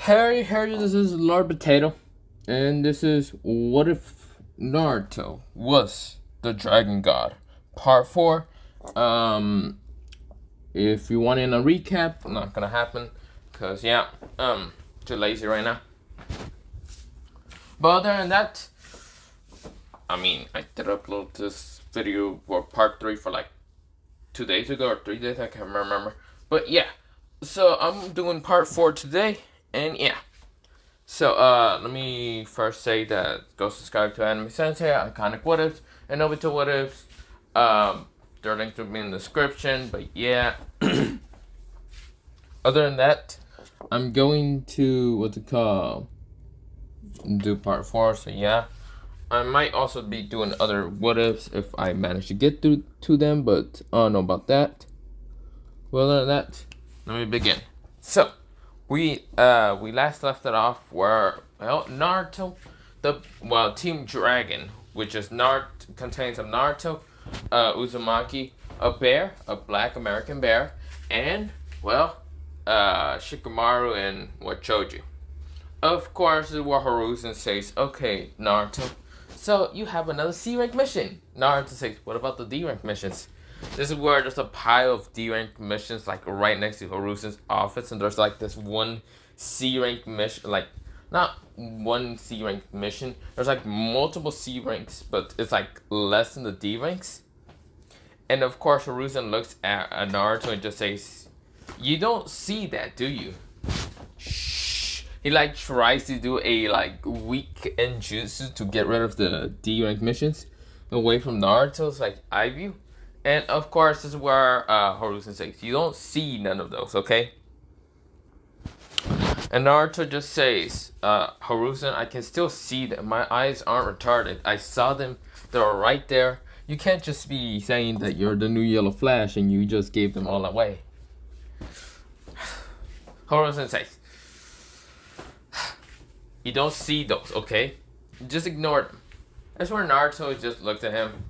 Harry, this is Lord Potato, and this is What If Naruto Was the Dragon God, Part 4. Um, if you want in a recap, not gonna happen, cause too lazy right now. But other than that, I did upload this video for Part 3 for like 2 days ago or 3 days, I can't remember. But yeah, so I'm doing Part 4 today, and yeah. So, let me first say that go subscribe to Anime Sensei, Iconic What Ifs, and Obito What Ifs. Their links will be in the description, but yeah. Other than that, I'm going to, do part 4, so yeah. I might also be doing other What Ifs if I manage to get through to them, but I don't know about that. Well, other than that, let me begin. So, we last left it off where Naruto, Team Dragon, which is contains of Naruto, Uzumaki, a bear, a black American bear, and Shikamaru and Choji. Of course, this is where Hiruzen says, "Okay, Naruto, so you have another C rank mission." Naruto says, "What about the D rank missions?" This is where there's a pile of D rank missions like right next to Hiruzen's office, and there's like this one C rank mission, like not one C rank mission. There's like multiple C ranks, but it's like less than the D ranks. And of course, Hiruzen looks at Naruto and just says, "You don't see that, do you?" Shh. He like tries to do a like weak jutsu to get rid of the D rank missions away from Naruto's like eye view. And of course, this is where Hiruzen says, "You don't see none of those, okay?" And Naruto just says, "Hiruzen, I can still see them. My eyes aren't retarded. I saw them. They're right there. You can't just be saying that you're the new Yellow Flash and you just gave them all away." Hiruzen says, "You don't see those, okay? Just ignore them." That's where Naruto just looked at him,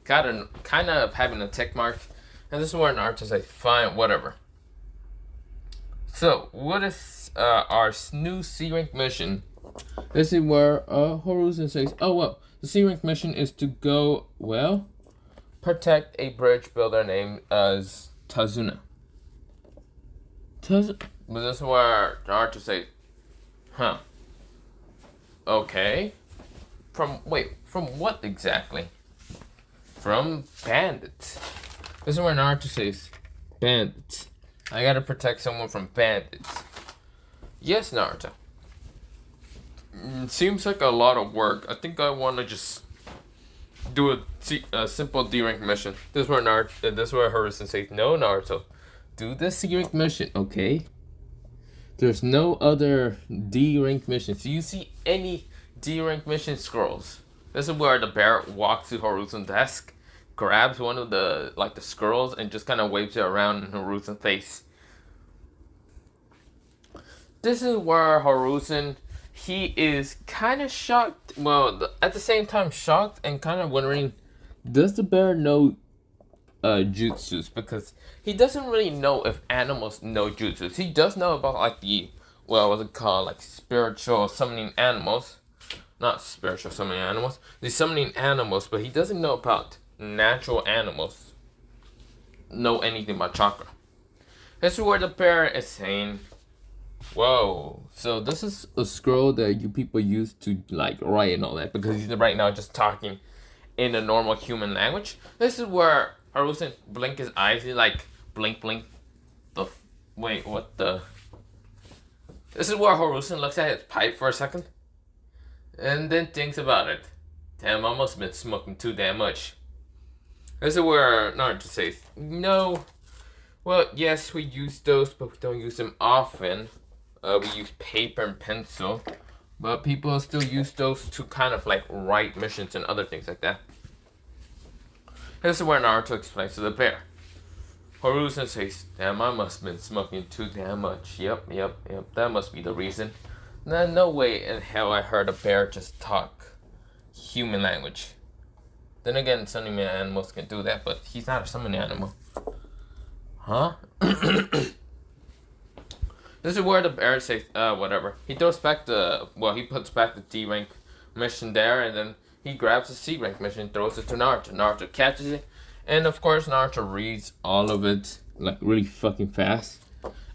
kind of having a tick mark, and this is where Naruto says, "Fine, whatever." So, what is our new C rank mission? This is where Hiruzen says, "Oh well, the C rank mission is to go protect a bridge builder named as Tazuna." But this is where Naruto says, "Huh? Okay. From what exactly?" "From bandits." This is where Naruto says, "Bandits. I gotta protect someone from bandits." "Yes, Naruto. Seems like a lot of work. I think I want to just do a simple D rank mission." This is where Hiruzen says, "No, Naruto. Do the C rank mission, okay? There's no other D rank missions. Do you see any D rank mission scrolls?" This is where the bear walks to Hiruzen's desk, grabs one of the scrolls, and just kind of waves it around in Hiruzen's face. This is where Hiruzen, he is kind of shocked. Well, at the same time shocked and kind of wondering, does the bear know jutsus? Because he doesn't really know if animals know jutsus. He does know about like the spiritual summoning animals. Not spiritual summoning animals. The summoning animals, but he doesn't know about natural animals. Know anything about chakra. This is where the bear is saying, "Whoa, so this is a scroll that you people use to like write and all that," because he's right now just talking in a normal human language. This is where Hiruzen blink his eyes. He like blink. What the? This is where Hiruzen looks at his pipe for a second, and then thinks about it. "Damn, I must have been smoking too damn much." This is where Naruto says, "No. Well, yes, we use those, but we don't use them often. We use paper and pencil, but people still use those to kind of like write missions and other things like that." This is where Naruto explains to the bear. Hiruzen says, "Damn, I must have been smoking too damn much. Yep, that must be the reason. No way in hell I heard a bear just talk human language. Then again, summoning animals can do that, but he's not a summoning animal." Huh? This is where the bear says, whatever. He throws back he puts back the D rank mission there, and then he grabs the C rank mission, throws it to Naruto. Naruto catches it, and of course Naruto reads all of it like really fucking fast.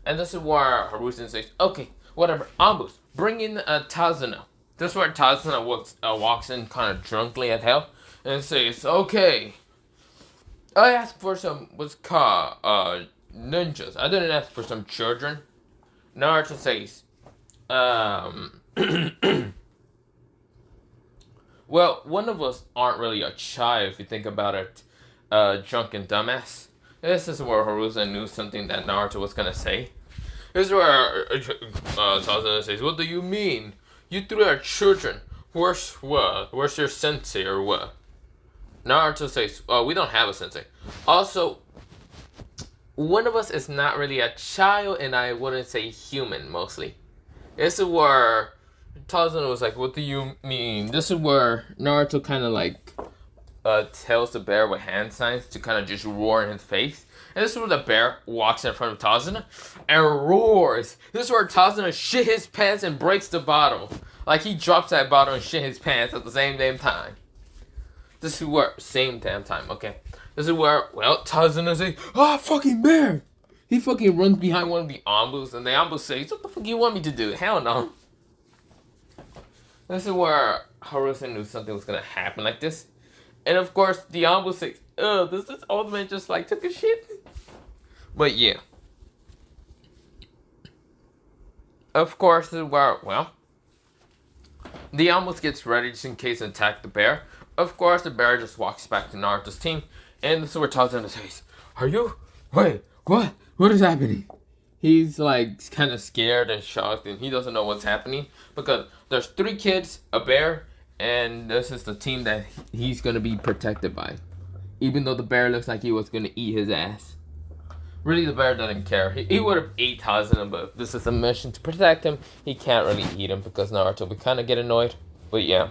And this is where Harusen says, okay, whatever, Ambus, bring in Tazuna. This is where Tazuna walks in kind of drunkenly at hell and says, okay, I asked for some, what's called, ninjas. I didn't ask for some children. Naruto says, well, one of us aren't really a child if you think about it, drunken dumbass. This is where Harusen knew something that Naruto was gonna say. This is where Tazuna says, what do you mean? You three are children. Where's what? Where's your sensei or what? Naruto says, we don't have a sensei. Also, one of us is not really a child, and I wouldn't say human, mostly. This is where Tazuna was like, what do you mean? This is where Naruto kind of like tells the bear with hand signs to kind of just roar in his face. And this is where the bear walks in front of Tazuna and roars. This is where Tazuna shit his pants and breaks the bottle. Like he drops that bottle and shit his pants at the same damn time. This is where, same damn time, okay. This is where, well, Tazuna says, fucking bear! He fucking runs behind one of the Ambus, and the Ambu says, what the fuck you want me to do? Hell no. This is where Harusen knew something was gonna happen like this. And of course, the Ambu says, this old man just like took a shit? But yeah. Of course, this is where, well, the Ambus gets ready just in case to attack the bear. Of course, the bear just walks back to Naruto's team. And this is where Tazuna says, wait, what? What is happening? He's like kind of scared and shocked, and he doesn't know what's happening. Because there's 3 kids, a bear, and this is the team that he's going to be protected by. Even though the bear looks like he was going to eat his ass. Really, the bear doesn't care. He would have ate Tazuna, but if this is a mission to protect him, he can't really eat him because Naruto would kind of get annoyed. But yeah.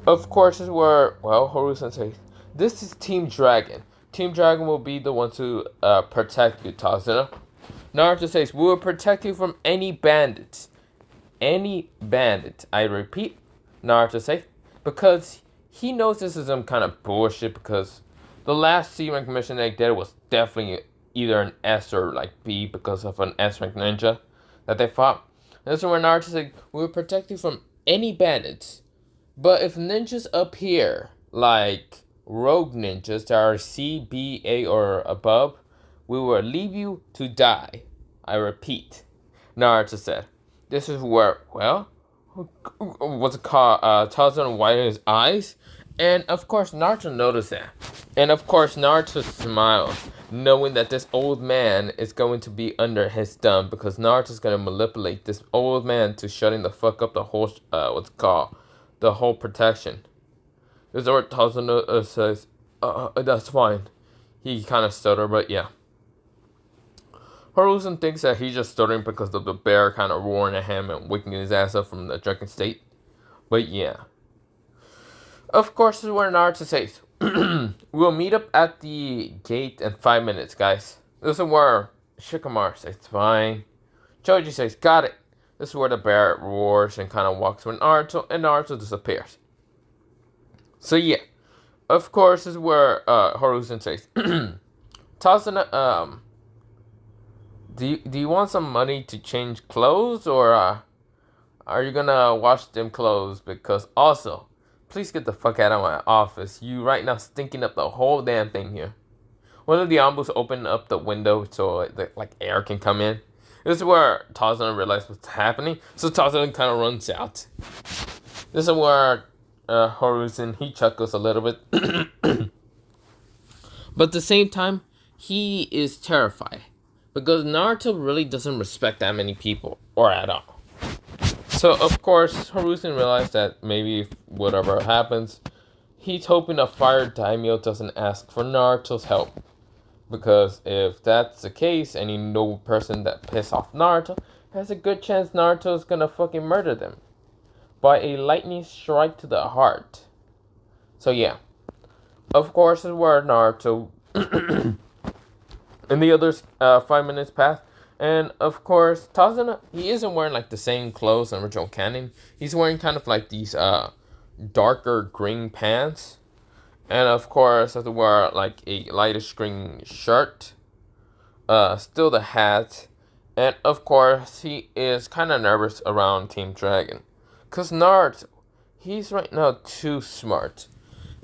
Of course, this is where, well, Harusen says, this is Team Dragon. Team Dragon will be the one to protect you, Tazuna. Naruto says, we will protect you from any bandits. Any bandit. I repeat, Naruto says, because he knows this is some kind of bullshit, because the last C-rank mission they did was definitely either an S or like B because of an S-rank ninja that they fought. And this is where Naruto said, we will protect you from any bandits. But if ninjas appear, like rogue ninjas that are C, B, A, or above, we will leave you to die. I repeat, Naruto said. This is where, well, what's it called? Tazuna widened his eyes. And of course, Naruto noticed that. And of course, Naruto smiled, knowing that this old man is going to be under his thumb, because Naruto's going to manipulate this old man to shutting the fuck up the whole, the whole protection. This is where Tazuna says, that's fine. He kind of stuttered, but yeah. Harusen thinks that he's just stuttering because of the bear kind of roaring at him and waking his ass up from the drunken state. But yeah. Of course, this is where Naruto says, we'll meet up at the gate in 5 minutes, guys. This is where Shikamaru says, fine. Choji says, got it. This is where the bear roars and kind of walks with Naruto, and Naruto disappears. So yeah, of course, this is where Harusen says, Tazuna, do you want some money to change clothes, or are you gonna wash them clothes? Because also, please get the fuck out of my office. You right now stinking up the whole damn thing here. One of the Ambus opened up the window so like air can come in. This is where Tazuna realized what's happening, so Tazuna kind of runs out. This is where Harusen, he chuckles a little bit. But at the same time, he is terrified. Because Naruto really doesn't respect that many people, or at all. So, of course, Harusen realized that maybe if whatever happens, he's hoping a fire daimyo doesn't ask for Naruto's help. Because if that's the case, any noble person that pisses off Naruto has a good chance Naruto's gonna fucking murder them. By a lightning strike to the heart. So yeah. Of course, is where Naruto... and the others, 5 minutes pass. And of course, Tazuna, he isn't wearing like the same clothes in original canon. He's wearing kind of like these darker green pants. And of course, has to wear like a lightish green shirt. Still the hat. And of course, he is kind of nervous around Team Dragon. Because Naruto, he's right now too smart.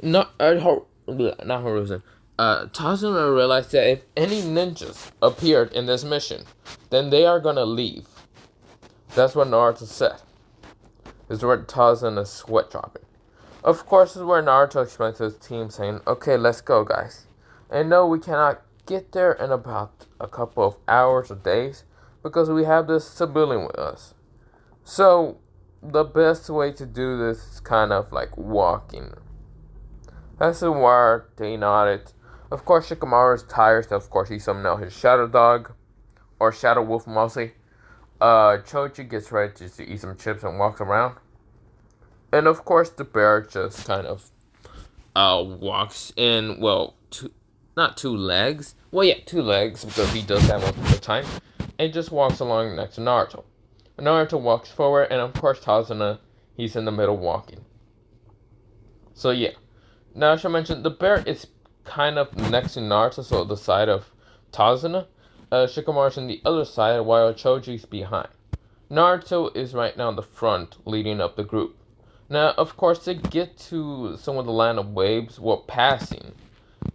Not Horuzen. Tazuna realized that if any ninjas appeared in this mission, then they are gonna leave. That's what Naruto said. This is where Tazuna is sweat dropping. Of course, this is where Naruto explains to his team, saying, "Okay, let's go, guys. And no, we cannot get there in about a couple of hours or days because we have this civilian with us. So, the best way to do this is kind of like walking." That's why they nodded. Of course, Shikamaru is tired, so of course he summoned out his Shadow Dog, or Shadow Wolf mostly. Choji gets ready to eat some chips and walks around. And of course, the bear just kind of walks in, well, not two legs. Well, yeah, two legs, because he does that most of the time. And just walks along next to Naruto. Naruto walks forward, and of course, Tazuna, he's in the middle walking. So yeah. Now, I should mention, the bear is kind of next to Naruto, so the side of Tazuna. Shikamaru's on the other side, while Choji's behind. Naruto is right now in the front, leading up the group. Now, of course, they get to some of the land of waves while passing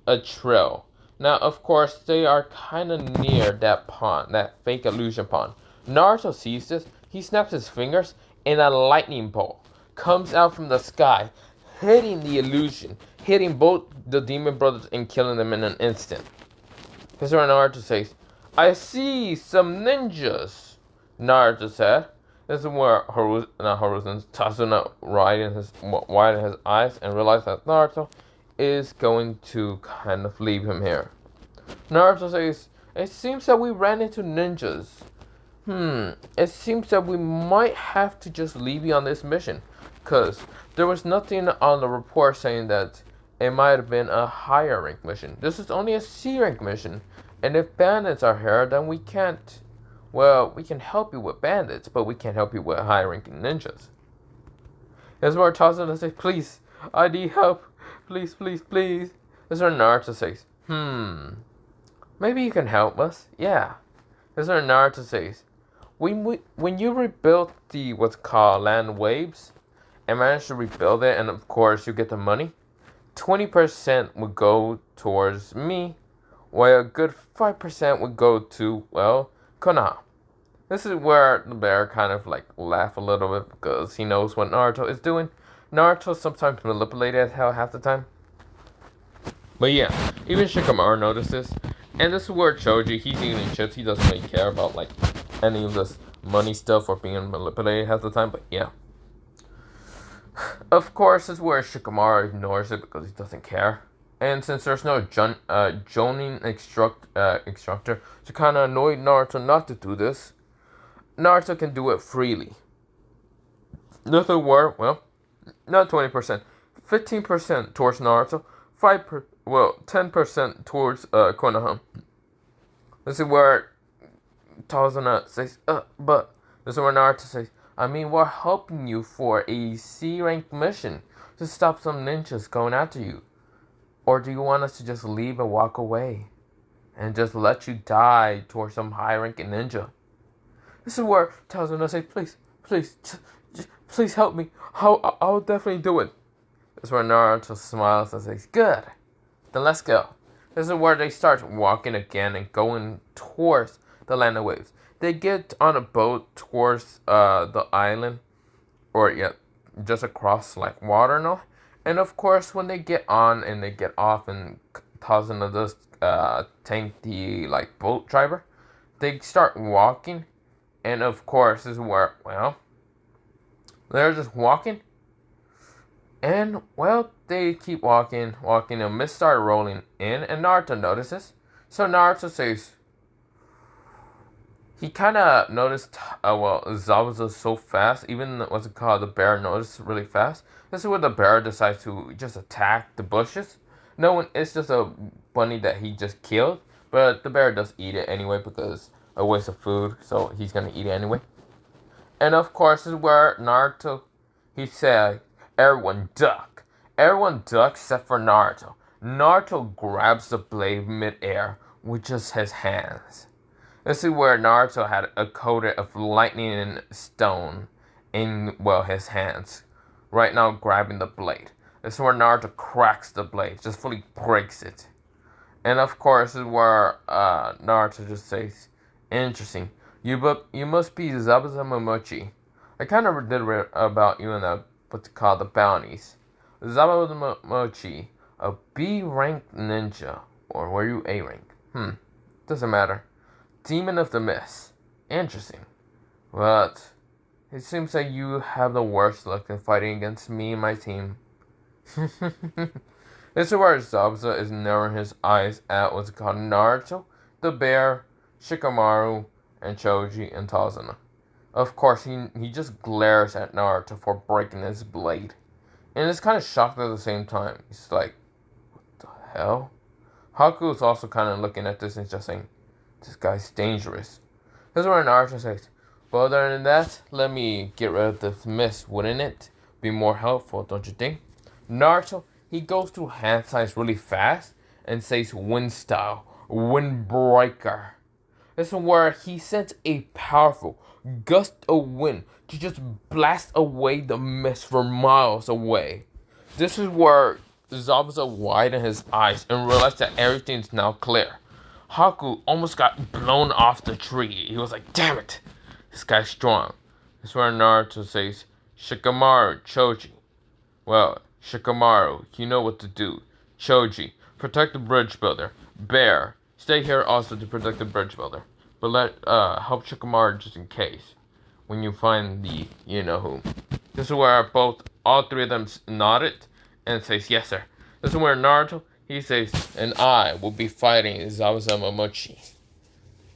a trail. Now, of course, they are kind of near that pond, that fake illusion pond. Naruto sees this, he snaps his fingers, and a lightning bolt comes out from the sky, hitting the illusion, hitting both the demon brothers and killing them in an instant. Here's where Naruto says, "I see some ninjas," Naruto said. This is where Horuzen's Tazuna widened his eyes and realized that Naruto is going to kind of leave him here. Naruto says, "It seems that we ran into ninjas. It seems that we might have to just leave you on this mission. Because there was nothing on the report saying that it might have been a higher rank mission. This is only a C rank mission. And if bandits are here, then we can't. Well, we can help you with bandits, but we can't help you with high ranking ninjas." Here's where Tazuna says, "Please, I need help. Please, please, please." This is where Naruto says, "Maybe you can help us." Yeah. This is where Naruto says, when you rebuilt the what's called land waves, and manage to rebuild it, and of course you get the money, 20% would go towards me, while a good 5% would go to, well, Konoha. This is where the bear kind of like laugh a little bit because he knows what Naruto is doing. Naruto sometimes manipulated as hell half the time. But yeah, even Shikamaru notices. And this is where Choji, he's eating chips. He doesn't really care about like any of this money stuff or being manipulated half the time. But yeah. Of course, this is where Shikamaru ignores it because he doesn't care. And since there's no Jonin instructor to kind of annoy Naruto not to do this, Naruto can do it freely. Nothing were, well, not 20%, 15% towards Naruto, 10% towards Konoha. This is where Tazuna says, but this is where Naruto says, "I mean, we're helping you for a C rank mission to stop some ninjas going after you. Or do you want us to just leave and walk away and just let you die towards some high ranking ninja?" This is where Tazuna says, please help me. I'll definitely do it." This is where Naruto smiles and says, "Good, then let's go." This is where they start walking again and going towards the land of waves. They get on a boat towards the island, or yeah, just across like water and all. And of course, when they get on and they get off, and Tazuna does tank the like boat driver, they start walking. And of course, this is where, well, they're just walking. And, well, they keep walking, and mist started rolling in, and Naruto notices. So Naruto says, he kind of noticed, Zabuza so fast, even, what's it called, the bear noticed really fast. This is where the bear decides to just attack the bushes. No one, it's just a bunny that he just killed, but the bear does eat it anyway because a waste of food, so he's gonna eat it anyway. And of course, this is where Naruto, he said, everyone duck. Everyone ducks except for Naruto. Naruto grabs the blade mid-air with just his hands. This is where Naruto had a coating of lightning and stone in, well, his hands. Right now, grabbing the blade. This is where Naruto cracks the blade, just fully breaks it. And of course, this is where Naruto just says, interesting. You must be Zabuza Momochi. I kind of did read about you in what's called the bounties. Zabuza Momochi, a B-ranked ninja. Or were you A rank? Doesn't matter. Demon of the Mist. Interesting. But it seems like you have the worst luck in fighting against me and my team. This is where Zabuza is narrowing his eyes at what's called Naruto, the bear, Shikamaru, and Choji and Tazuna. Of course, he just glares at Naruto for breaking his blade. And is kind of shocked at the same time. He's like, what the hell? Haku is also kind of looking at this and just saying, this guy's dangerous. This is where Naruto says, well, other than that, let me get rid of this mist, wouldn't it? Be more helpful, don't you think? Naruto, he goes through hand signs really fast and says wind style, windbreaker. This is where he sends a powerful gust of wind to just blast away the mist from miles away. This is where Zabuza widened his eyes and realized that everything's now clear. Haku almost got blown off the tree. He was like, damn it, this guy's strong. This is where Naruto says, Shikamaru, Choji. Well, Shikamaru, you know what to do. Choji, protect the bridge builder. Bear, stay here also to protect the bridge builder. But help Shikamaru just in case. When you find the you-know-who. This is where all three of them nodded and says, yes sir. This is where Naruto, he says, and I will be fighting Zabuza Momochi.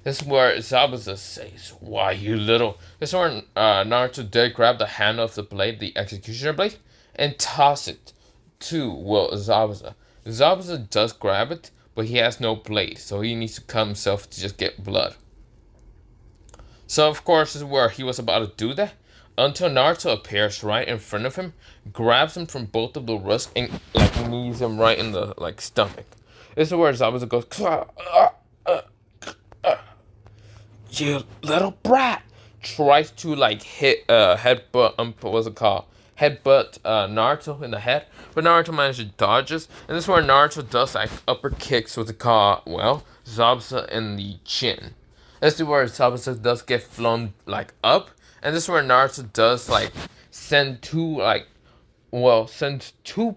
This is where Zabuza says, why you little. This is where Naruto did grab the handle of the blade, the executioner blade, and toss it to, well, Zabuza. Zabuza does grab it, but he has no blade, so he needs to cut himself to just get blood. So of course, this is where he was about to do that, until Naruto appears right in front of him, grabs him from both of the wrists, and knees him right in the stomach. This is where Zabuza goes, you little brat, tries to hit headbutt what's it called? Headbutt Naruto in the head, but Naruto manages to dodge this, and this is where Naruto does upper kicks what's it called? Well, Zabuza in the chin. This is where Zabuza does get flown up, and this is where Naruto does send two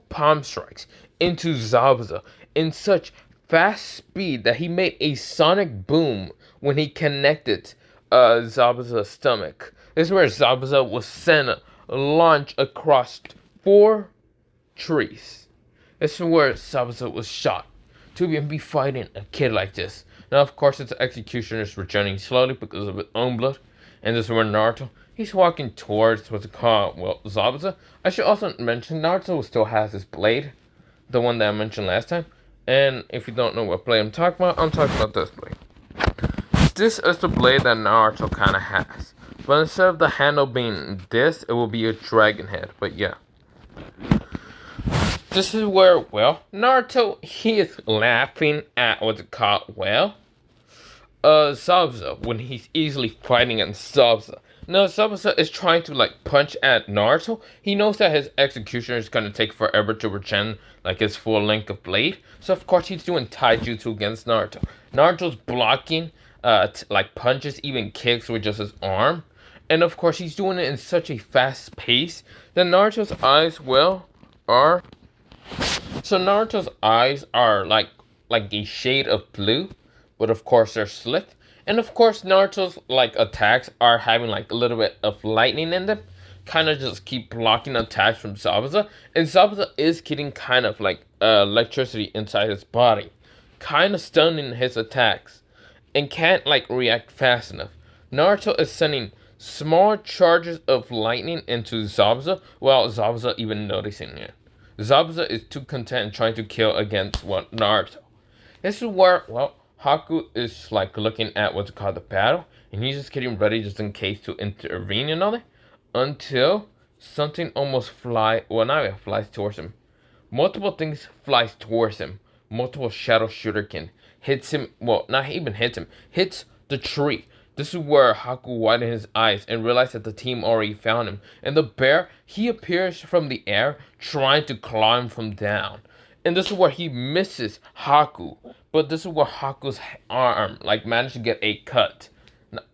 palm strikes into Zabuza in such fast speed that he made a sonic boom when he connected Zabuza's stomach. This is where Zabuza was sent launch across 4 trees. This is where Zabuza was shot to even be fighting a kid like this. Now, of course, its executioner is returning slowly because of its own blood. And this is where Naruto, he's walking towards what's it called? Well, Zabuza. I should also mention Naruto still has his blade, the one that I mentioned last time. And if you don't know what blade I'm talking about this blade. This is the blade that Naruto kind of has. But instead of the handle being this, it will be a dragon head. But yeah. This is where, well, Naruto, he is laughing at what's it called, well, Zabuza, when he's easily fighting against Zabuza. Now, Zabuza is trying to, punch at Naruto. He knows that his executioner is going to take forever to regen, his full length of blade. So, of course, he's doing taijutsu against Naruto. Naruto's blocking, punches, even kicks with just his arm. And, of course, he's doing it in such a fast pace that Naruto's eyes, well, are... So Naruto's eyes are like a shade of blue, but of course they're slit. And of course Naruto's attacks are having a little bit of lightning in them, kind of just keep blocking attacks from Zabuza. And Zabuza is getting kind of electricity inside his body, kind of stunning his attacks, and can't react fast enough. Naruto is sending small charges of lightning into Zabuza, while Zabuza even noticing it. Zabuza is too content trying to kill against Naruto. This is where, well, Haku is like looking at what's called the battle, and he's just getting ready just in case to intervene and all that, until something almost not flies towards him. Multiple things flies towards him. Multiple shadow shuriken hits him. Well, not even hits him. Hits the tree. This is where Haku widened his eyes and realized that the team already found him. And the bear, he appears from the air, trying to climb from down. And this is where he misses Haku. But this is where Haku's arm, like, managed to get a cut.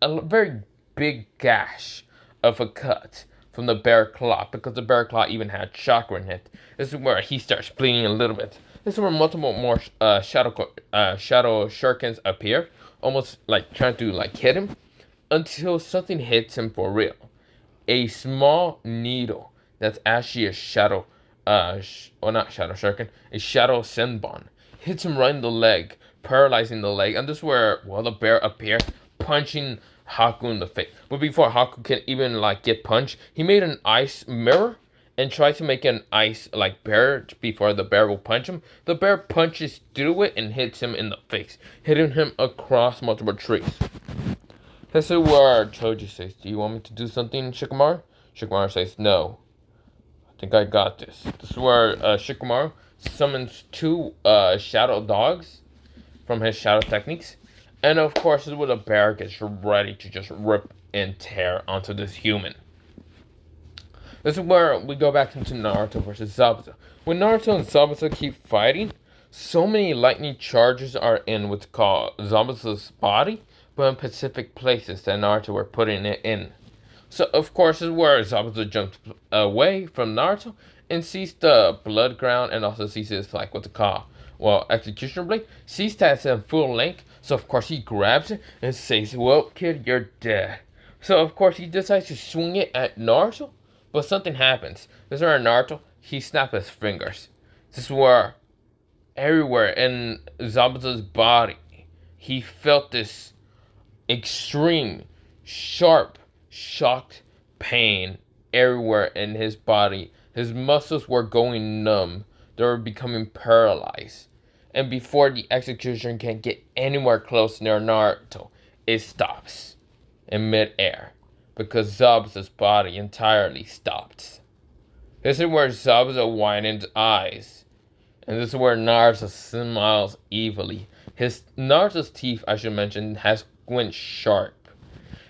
A very big gash of a cut from the bear claw, because the bear claw even had chakra in it. This is where he starts bleeding a little bit. This is where multiple more shadow shurikens appear, almost like trying to like hit him, until something hits him for real. A small needle that's actually a shadow, not shadow shuriken, a shadow senbon hits him right in the leg, paralyzing the leg. And this is where, well, the bear appears, punching Haku in the face. But before Haku can even like get punched, he made an ice mirror and tried to make an ice like bear before the bear will punch him. The bear punches through it and hits him in the face, hitting him across multiple trees. This is where Choji says, "Do you want me to do something, Shikamaru?" Shikamaru says, "No. I think I got this." This is where Shikamaru summons two shadow dogs from his shadow techniques. And of course, this is where the bear gets ready to just rip and tear onto this human. This is where we go back into Naruto versus Zabuza. When Naruto and Zabuza keep fighting, so many lightning charges are in what's called Zabuza's body, but in specific places that Naruto were putting it in. So of course, this is where Zabuza jumps away from Naruto and sees the blood ground, and also sees his like what's it called? Well, executioner blade. Sees that it's in full length, so of course he grabs it and says, "Well, kid, you're dead." So of course he decides to swing it at Naruto, but something happens. This is where Naruto, he snaps his fingers. This is where everywhere in Zabuza's body, he felt this extreme, sharp, shocked pain everywhere in his body. His muscles were going numb. They were becoming paralyzed. And before the execution can get anywhere close near Naruto, it stops in midair, because Zabuza's body entirely stopped. This is where Zabuza widens eyes. And this is where Naruto smiles evilly. Naruto's teeth, I should mention, has went sharp.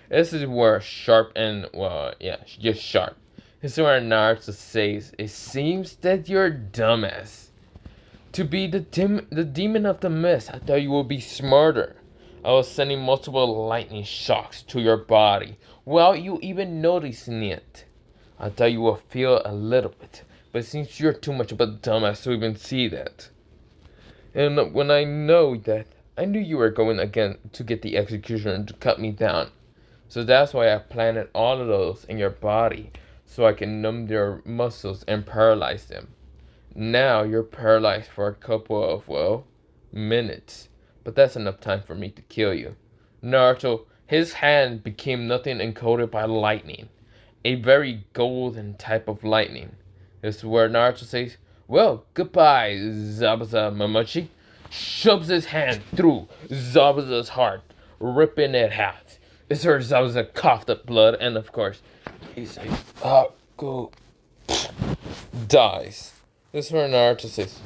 This is where sharp and, well, yeah, just sharp. This is where Naruto says, "It seems that you're a dumbass. To be the demon of the mist, I thought you would be smarter. I was sending multiple lightning shocks to your body without you even noticing it. I thought you would feel a little bit, but it seems you're too much of a dumbass to even see that. And when I know that, I knew you were going again to get the executioner to cut me down. So that's why I planted all of those in your body, so I can numb their muscles and paralyze them. Now you're paralyzed for a couple of, well, minutes. But that's enough time for me to kill you." Naruto, his hand became nothing encoded by lightning. A very golden type of lightning. This is where Naruto says, "Well, goodbye, Zabuza Mamachi." Shoves his hand through Zabuza's heart, ripping it out. This is where Zabuza coughed up blood, and of course, he says, "Haku," dies. This is where Naruto says,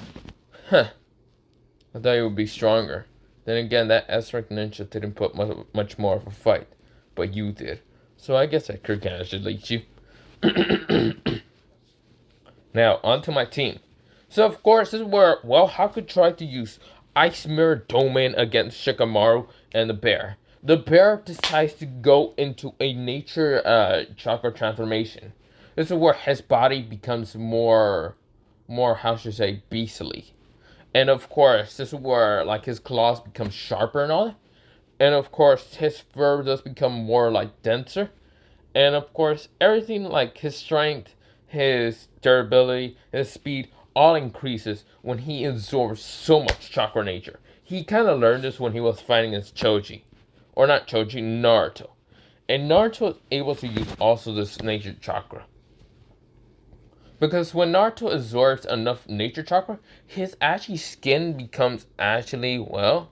"Huh, I thought you would be stronger. Then again, that S-rank ninja didn't put much more of a fight, but you did. So I guess I congratulate you." Now, onto my team. So of course, this is where, well, Haku tried to use Ice Mirror Domain against Shikamaru and the bear. The bear decides to go into a nature chakra transformation. This is where his body becomes more, how should I say, beastly. And of course, this is where like his claws become sharper and all that. And of course, his fur does become more like denser. And of course, everything like his strength, his durability, his speed, all increases when he absorbs so much chakra nature. He kind of learned this when he was fighting against Choji. Or not Choji, Naruto. And Naruto is able to use also this nature chakra. Because when Naruto absorbs enough nature chakra, his actually skin becomes actually, well,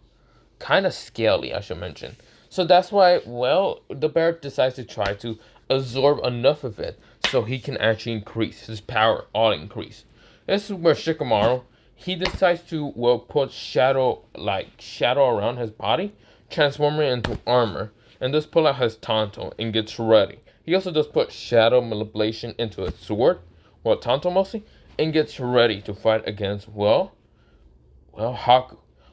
kind of scaly, I should mention. So that's why, well, the bear decides to try to absorb enough of it so he can actually increase his power, all increase. This is where Shikamaru, he decides to, well, put shadow around his body, transforming it into armor, and just pull out his Tanto and gets ready. He also does put shadow manipulation into his sword, well, Tanto mostly, and gets ready to fight against, Haku.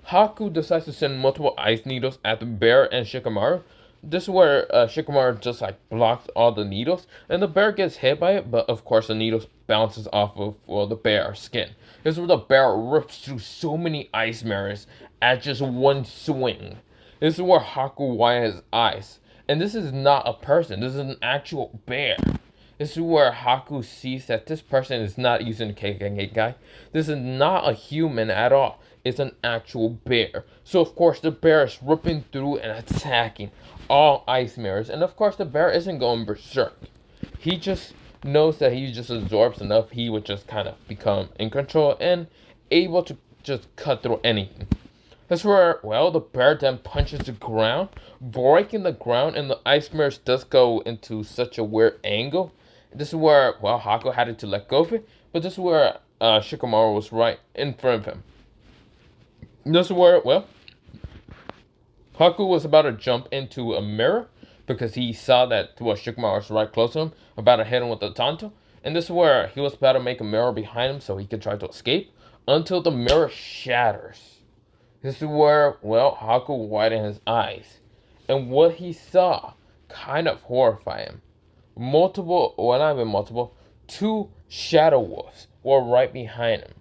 Haku decides to send multiple ice needles at the bear and Shikamaru. This is where Shikamaru just like blocks all the needles, and the bear gets hit by it, but of course the needles bounces off of, well, the bear's skin. This is where the bear rips through so many ice mirrors at just one swing. This is where Haku widens his eyes. And this is not a person, this is an actual bear. This is where Haku sees that this person is not using the Kekkei. This is not a human at all. It's an actual bear. So of course the bear is ripping through and attacking all ice mirrors. And of course the bear isn't going berserk. He just knows that he just absorbs enough, he would just kind of become in control and able to just cut through anything. That's where, well, the bear then punches the ground, breaking the ground, and the ice mirrors does go into such a weird angle. This is where, well, Haku had to let go of it, but this is where Shikamaru was right in front of him. This is where, well, Haku was about to jump into a mirror because he saw that, well, Shikamaru was right close to him, about to hit him with the Tanto. And this is where he was about to make a mirror behind him so he could try to escape until the mirror shatters. This is where, well, Haku widened his eyes. And what he saw kind of horrified him. Two shadow wolves were right behind him.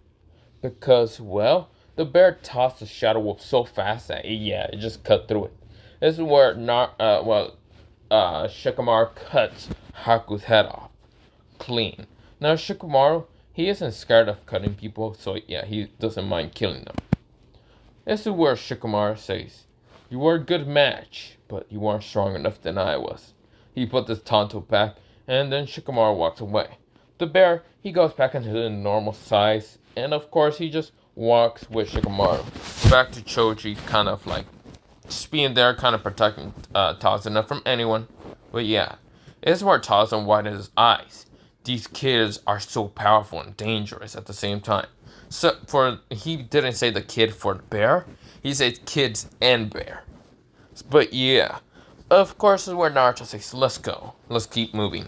Because, well, the bear tossed the shadow wolf so fast that, it just cut through it. This is where, Shikamaru cuts Haku's head off. Clean. Now, Shikamaru, he isn't scared of cutting people, so he doesn't mind killing them. This is where Shikamaru says, "You were a good match, but you weren't strong enough than I was." He put his Tanto back, and then Shikamaru walks away. The bear, he goes back into the normal size, and of course he just walks with Shikamaru back to Choji, kind of like just being there, kind of protecting Tazuna from anyone. But this is where Tazuna widens his eyes. These kids are so powerful and dangerous at the same time. So he didn't say the kid for the bear, he said kids and bear. But of course this is where Naruto says, let's go, let's keep moving.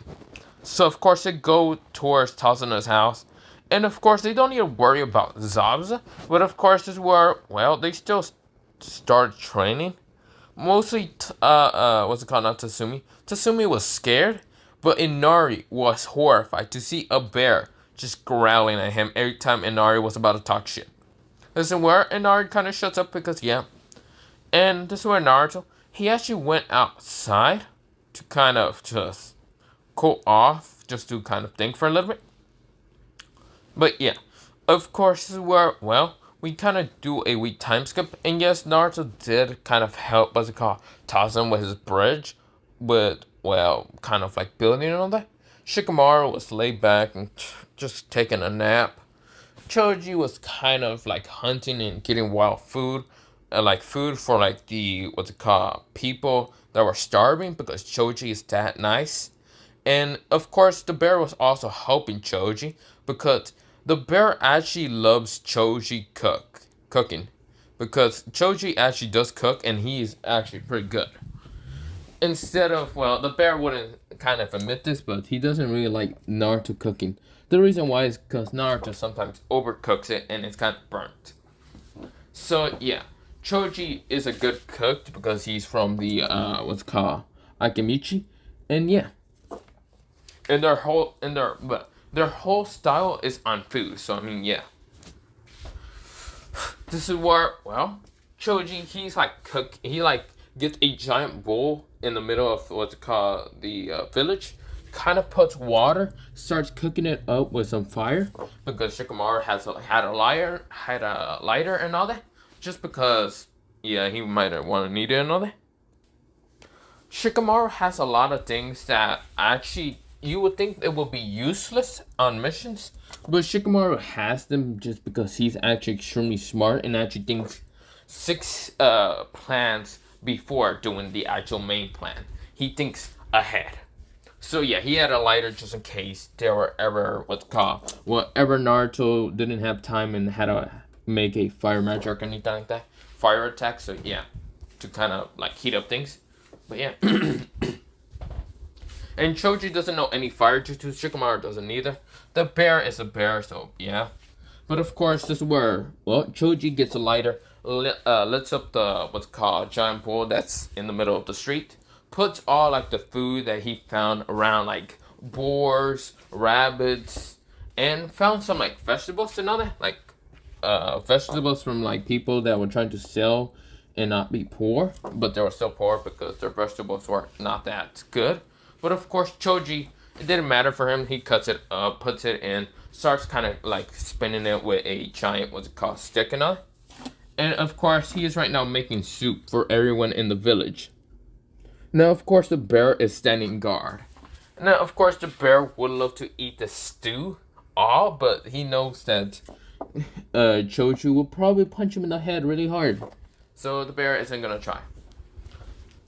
So of course they go towards Tazuna's house, and of course they don't need to worry about Zabuza, but of course this is where, well, they still start training. Mostly, what's it called, not Tatsumi. Tatsumi was scared, but Inari was horrified to see a bear just growling at him every time Inari was about to talk shit. This is where Inari kind of shuts up because, and this is where Naruto, he actually went outside to kind of just cool off, just to kind of think for a little bit. But of course, this is where, well, we kind of do a weak time skip, and yes, Naruto did kind of help, what's it called, Tazuna with his bridge, with, well, kind of like building and all that. Shikamaru was laid back and just taking a nap. Choji was kind of like hunting and getting wild food, like food for like the, what's it called, people that were starving, because Choji is that nice. And of course the bear was also helping Choji because the bear actually loves Choji cooking, because Choji actually does cook and he's actually pretty good. Instead of, well, the bear wouldn't kind of admit this, but he doesn't really like Naruto cooking. The reason why is because Naruto sometimes overcooks it and it's kind of burnt. So Choji is a good cook because he's from the what's it called, Akimichi, and and their whole style is on food. So I mean, this is where, well, Choji, he's like he like gets a giant bowl in the middle of what's it called, the village, kind of puts water, starts cooking it up with some fire, because Shikamaru had a lighter and all that, just because he might have want to need it and all that. Shikamaru has a lot of things that actually you would think it would be useless on missions, but Shikamaru has them just because he's actually extremely smart and actually thinks 6 plans before doing the actual main plan. He thinks ahead. So yeah, he had a lighter just in case there were ever whatever Naruto didn't have time and had to make a fire magic or anything like that, fire attack. So yeah, to kind of like heat up things. But yeah, and Choji doesn't know any fire jutsu. Shikamaru doesn't either. The bear is a bear, so yeah. But of course, this is where Choji gets a lighter, lets up the what's called giant pool that's in the middle of the street. Puts all like the food that he found around, like boars, rabbits, and found some like vegetables and all that, like vegetables from like people that were trying to sell and not be poor, but they were still poor because their vegetables were not that good. But of course, Choji, it didn't matter for him. He cuts it up, puts it in, starts kind of like spinning it with a giant, what's it called, stick and all. And of course, he is right now making soup for everyone in the village. Now, of course, the bear is standing guard. Now, of course, the bear would love to eat the stew, all, but he knows that Choji will probably punch him in the head really hard. So the bear isn't gonna try.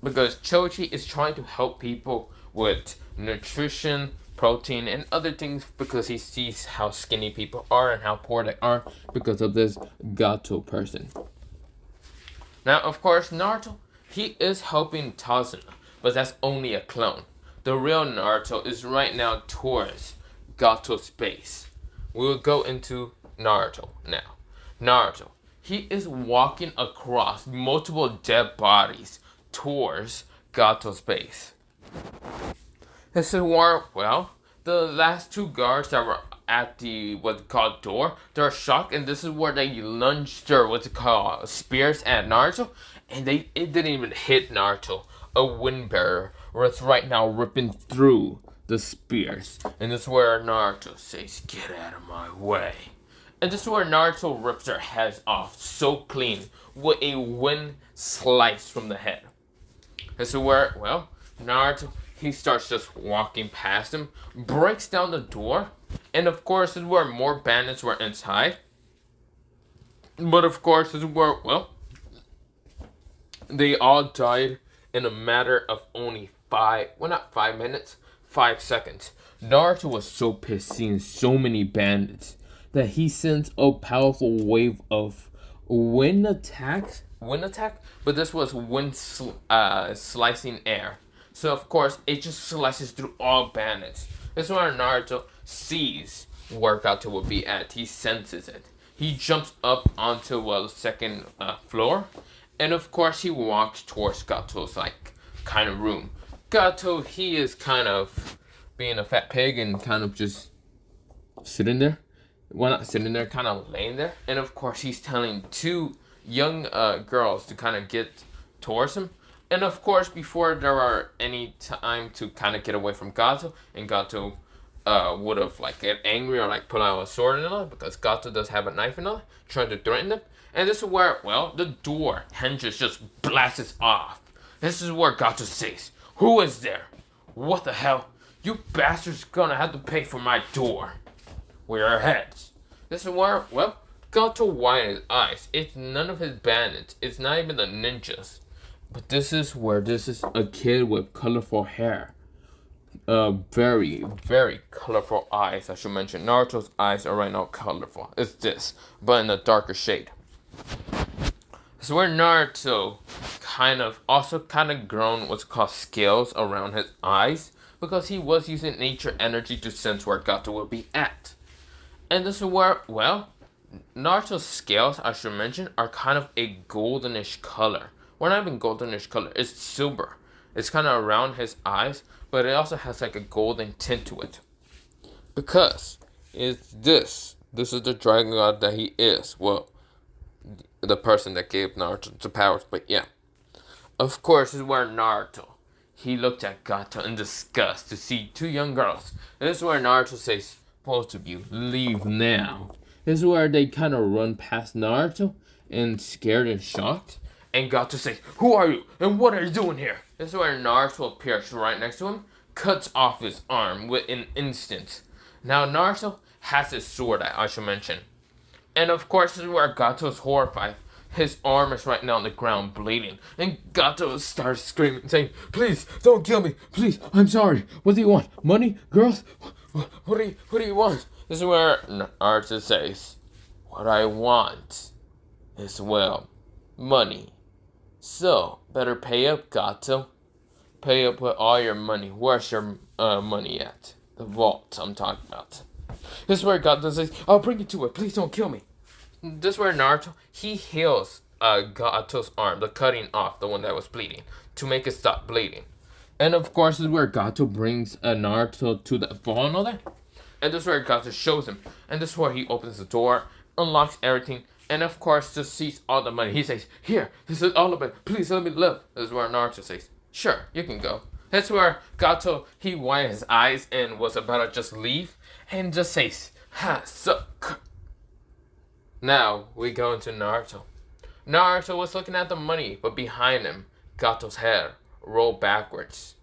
Because Choji is trying to help people with nutrition, protein, and other things because he sees how skinny people are and how poor they are because of this Gato person. Now, of course, Naruto, he is helping Tazuna, but that's only a clone. The real Naruto is right now towards Gato's base. We will go into Naruto now. Naruto, he is walking across multiple dead bodies towards Gato's base. This is where, well, the last 2 guards that were at the what's called door, they're shocked, and this is where they lunged their what's it called spears at Naruto, and it didn't even hit Naruto. A wind barrier was right now ripping through the spears, and this is where Naruto says, "Get out of my way." And this is where Naruto rips their heads off so clean with a wind slice from the head. This is where, well, Naruto, he starts just walking past him, breaks down the door, and of course, this is where more bandits were inside. But of course, this is where, well, they all died in a matter of only 5 minutes, 5 seconds. Naruto was so pissed seeing so many bandits that he sends a powerful wave of wind attack, but this was wind slicing air. So of course, it just slices through all bandits. This is where Naruto sees where Gato will be at. He senses it. He jumps up onto the second floor, and of course he walks towards Gato's like kind of room. Gato, he is kind of being a fat pig and kind of just sitting there. Well, not sitting there, kind of laying there. And of course, he's telling 2 young girls to kind of get towards him. And of course, before there are any time to kind of get away from Gato, and Gato would have like get angry or like pull out a sword and all, because Gato does have a knife and all, trying to threaten them. And this is where, well, the door hinges just blasts off. This is where Gato says, "Who is there? What the hell? You bastards gonna have to pay for my door with your heads." This is where, well, Gato widened his eyes. It's none of his bandits. It's not even the ninjas. But this is where this is a kid with colorful hair. Very, very colorful eyes, I should mention. Naruto's eyes are right now colorful. It's this, but in a darker shade. This is where Naruto kind of grown what's called scales around his eyes, because he was using nature energy to sense where Gato will be at. And this is where, well, Naruto's scales, I should mention, are kind of a goldenish color. Well, not even goldenish color, it's silver. It's kind of around his eyes, but it also has like a golden tint to it. Because it's this. This is the dragon god that he is. Well, the person that gave Naruto the powers, but yeah. Of course, this is where Naruto, he looked at Gato in disgust to see 2 young girls. And this is where Naruto says, "Both of you, leave now." This is where they kind of run past Naruto and scared and shocked. And Gato says, "Who are you? And what are you doing here?" This is where Naruto appears right next to him, cuts off his arm with an instant. Now Naruto has his sword, I should mention. And of course, this is where Gato is horrified his arm is right now on the ground bleeding. And Gato starts screaming, saying, "Please, don't kill me. Please, I'm sorry. What do you want? Money? Girls? What do you want?" This is where Naruto says, "What I want is, well, money. So, better pay up, Gato. Pay up with all your money. Where's your money at? The vault I'm talking about." This is where Gato says, "I'll bring you to it. Please don't kill me." This is where Naruto, he heals Gato's arm, the cutting off, the one that was bleeding, to make it stop bleeding. And of course, this is where Gato brings Naruto to the vault and all that. And this is where Gato shows him. And this is where he opens the door, unlocks everything, and of course just sees all the money. He says, "Here, this is all of it. Please let me live." This is where Naruto says, "Sure, you can go." That's where Gato, he wiped his eyes and was about to just leave, and just says, "Ha, suck." Now, we go into Naruto. Naruto was looking at the money, but behind him, Gato's head rolled backwards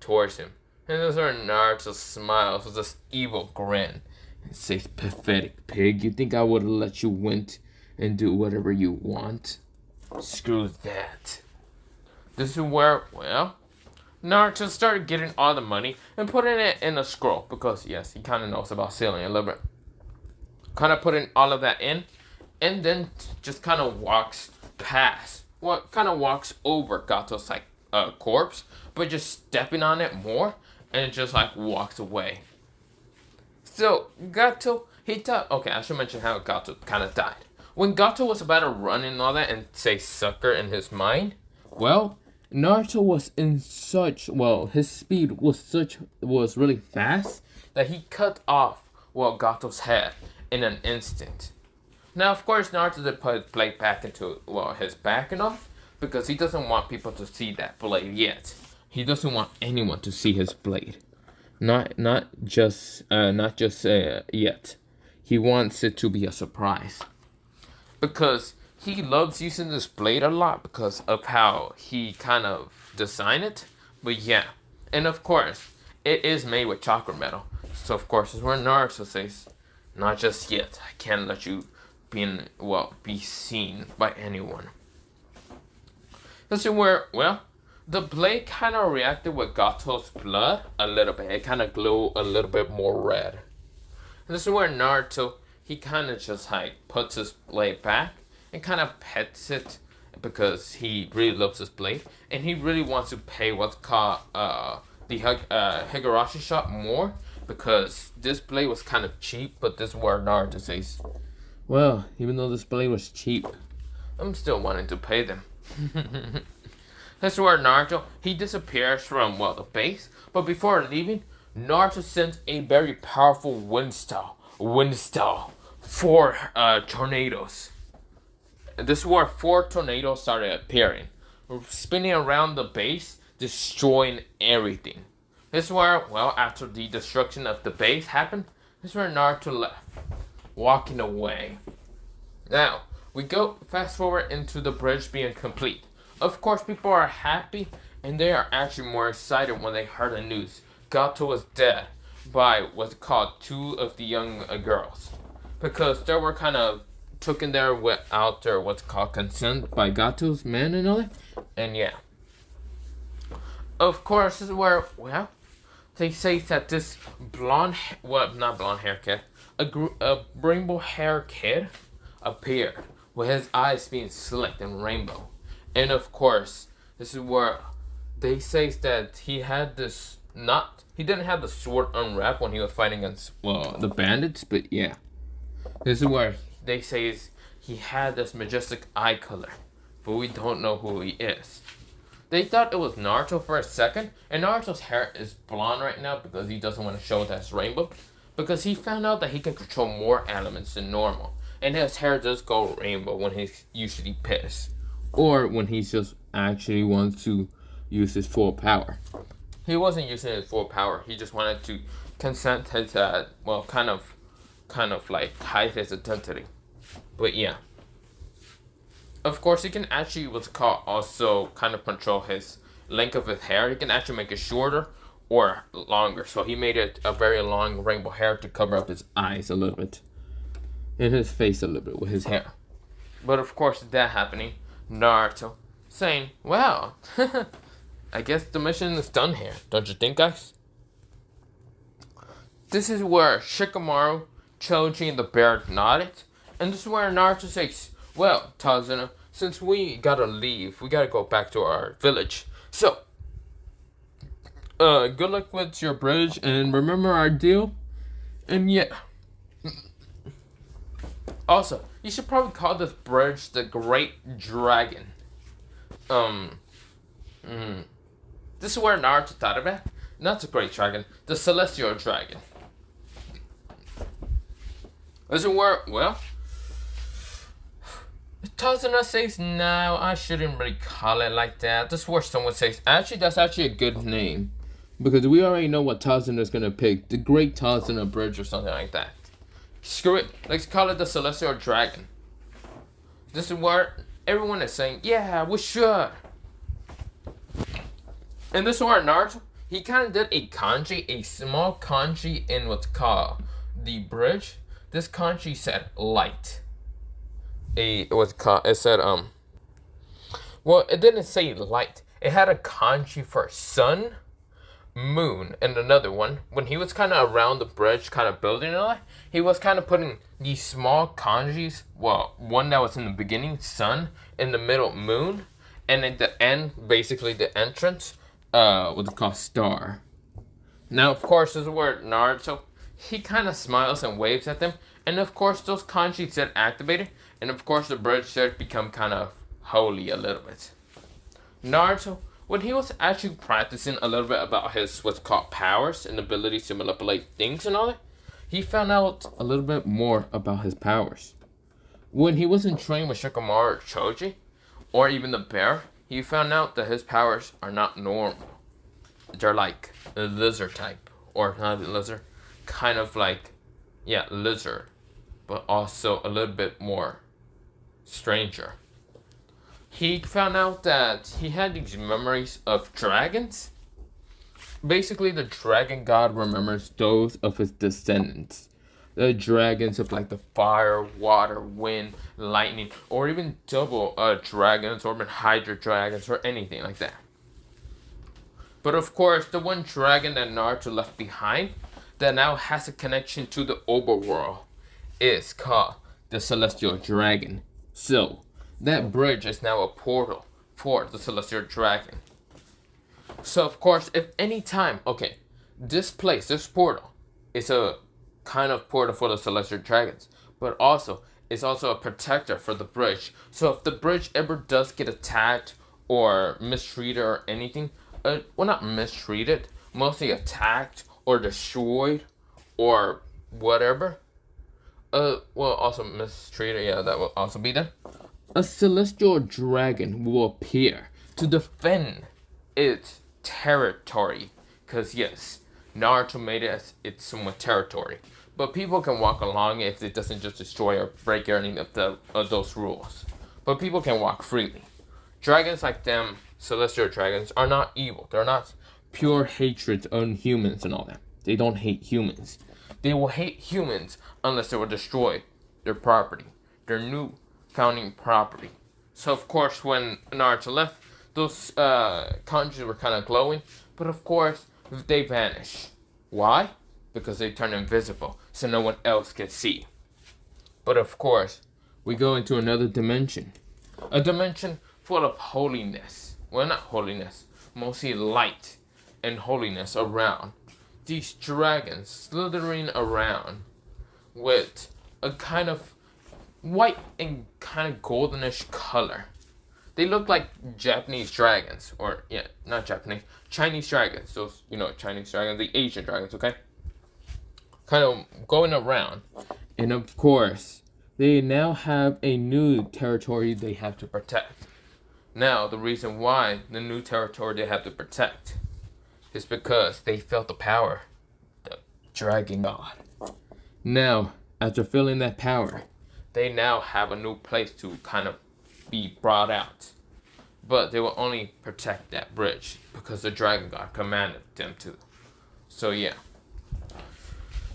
towards him. And this is where Naruto smiles with this evil grin and says, "Pathetic pig, you think I would have let you win and do whatever you want? Screw that." This is where, well, Naruto started getting all the money and putting it in a scroll. Because, yes, he kind of knows about sailing a little bit. Kind of putting all of that in. And then just kind of walks past. Well, kind of walks over Gato's, like, corpse. But just stepping on it more. And just, like, walks away. So, Gato, he thought, okay, I should mention how Gato kind of died. When Gato was about to run and all that and say sucker in his mind, well, Naruto was in such, well, his speed was really fast that he cut off, well, Gato's head in an instant. Now, of course, Naruto did put his blade back into, well, his back and all, because he doesn't want people to see that blade yet. He doesn't want anyone to see his blade. Not just yet. He wants it to be a surprise. Because he loves using this blade a lot because of how he kind of designed it. But yeah. And of course, it is made with chakra metal. So of course, it's where Naruto says, "Not just yet. I can't let you be seen by anyone." This is where, well, the blade kind of reacted with Gato's blood a little bit. It kind of glowed a little bit more red. And this is where Naruto, he kind of just like puts his blade back and kind of pets it because he really loves his blade. And he really wants to pay what's called the Higurashi shop more because this blade was kind of cheap. But this is where Naruto says, "Well, even though this blade was cheap, I'm still wanting to pay them." That's where Naruto, he disappears from, well, the base. But before leaving, Naruto sends a very powerful wind style. 4 tornadoes. This is where 4 tornadoes started appearing, spinning around the base, destroying everything. This is where, well, after the destruction of the base happened, this is where Naruto left, walking away. Now, we go fast forward into the bridge being complete. Of course, people are happy, and they are actually more excited when they heard the news. Gato was dead by what's called 2 of the young girls. Because they were kind of taken there without their what's called consent by Gato's men and all that. And yeah. Of course, this is where, well, they say that this not blonde hair kid, a rainbow hair kid appeared with his eyes being slicked in rainbow. And of course, this is where they say that he didn't have the sword unwrapped when he was fighting against, well, the bandits, but yeah. This is where they say he had this majestic eye color, but we don't know who he is. They thought it was Naruto for a second, and Naruto's hair is blonde right now because he doesn't want to show that it's rainbow, because he found out that he can control more elements than normal, and his hair does go rainbow when he's usually pissed. Or when he just actually wants to use his full power. He wasn't using his full power. He just wanted to consent his, kind of like hide his identity. But yeah. Of course, he can actually also kind of control his length of his hair. He can actually make it shorter or longer. So he made it a very long rainbow hair to cover up his eyes a little bit. And his face a little bit with his hair. But of course, that happening, Naruto saying, "Well, I guess the mission is done here, don't you think, guys?" This is where Shikamaru, Choji, and the bear nodded, and this is where Naruto says, "Well, Tazuna, since we gotta leave, we gotta go back to our village. So, good luck with your bridge, and remember our deal. And yeah, also, you should probably call this bridge the Great Dragon. Um, this is where Naruto thought of it. Not the Great Dragon, the Celestial Dragon. This is where, well, Tazuna says, no, I shouldn't really call it like that. This is where someone says, actually, that's actually a good name. Because we already know what Tazuna is going to pick. The Great Tazuna Bridge or something like that. Screw it. Let's call it the Celestial Dragon. This is where everyone is saying, yeah, we should. And this is where Naruto, he kind of did a kanji, a small kanji in what's called the bridge. This kanji said light. It said, well, it didn't say light. It had a kanji for sun, moon, and another one. When he was kind of around the bridge, kind of building it all, he was kind of putting these small kanjis. Well, one that was in the beginning, sun, in the middle, moon, and at the end, basically the entrance, what's it called, star. Now, of course, this is where Naruto, he kind of smiles and waves at them, and of course, those kanjis get activated, and of course, the bridge starts become kind of holy a little bit. Naruto, when he was actually practicing a little bit about his what's called powers and abilities to manipulate things and all that, he found out a little bit more about his powers. When he wasn't trained with Shikamaru or Choji, or even the bear, he found out that his powers are not normal. They're like a lizard type, or not a lizard, kind of like, yeah, lizard, but also a little bit more stranger. He found out that he had these memories of dragons. Basically, the dragon god remembers those of his descendants. The dragons of like the fire, water, wind, lightning, or even double dragons, or even hydra dragons, or anything like that. But of course, the one dragon that Naruto left behind, that now has a connection to the overworld, is called the Celestial Dragon. So, that bridge is now a portal for the Celestial Dragon. So, of course, if any time, okay, this place, this portal, is a kind of portal for the Celestial Dragons, but also, it's also a protector for the bridge. So, if the bridge ever does get attacked or mistreated or anything, well, not mistreated, mostly attacked or destroyed or whatever, well, also mistreated, yeah, that will also be done. A celestial dragon will appear to defend its territory. Because, yes, Naruto made it as its somewhat territory. But people can walk along if it doesn't just destroy or break any of those rules. But people can walk freely. Dragons like them, celestial dragons, are not evil. They're not pure hatred on humans and all that. They don't hate humans. They will hate humans unless they will destroy their property, their new founding property. So of course, when Naruto left, those kanjis were kind of glowing, but of course they vanish. Why? Because they turn invisible, so no one else can see. But of course, we go into another dimension, a dimension full of holiness. Well, not holiness, mostly light and holiness around. These dragons slithering around with a kind of white and kind of goldenish color. They look like Japanese dragons, or yeah, not Japanese, Chinese dragons. Those, you know, Chinese dragons, the Asian dragons, okay? Kind of going around. And of course, they now have a new territory they have to protect. Now, the reason why the new territory they have to protect is because they felt the power, the dragon god. Now, after feeling that power, they now have a new place to kind of be brought out. But they will only protect that bridge because the dragon god commanded them to. So yeah.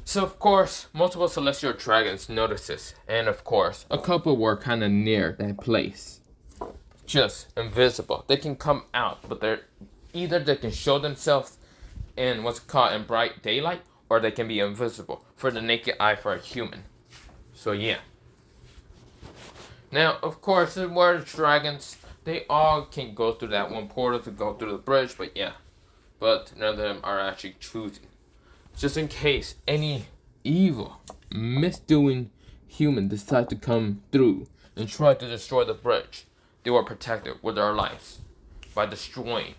So of course, multiple celestial dragons noticed this, and of course, a couple were kind of near that place, just invisible. They can come out, but they're either they can show themselves in what's called in bright daylight, or they can be invisible for the naked eye for a human. So yeah. Now, of course, the water dragons, they all can go through that one portal to go through the bridge, but yeah. But none of them are actually choosing. Just in case any evil, misdoing human decide to come through and try to destroy the bridge, they were protected with their lives by destroying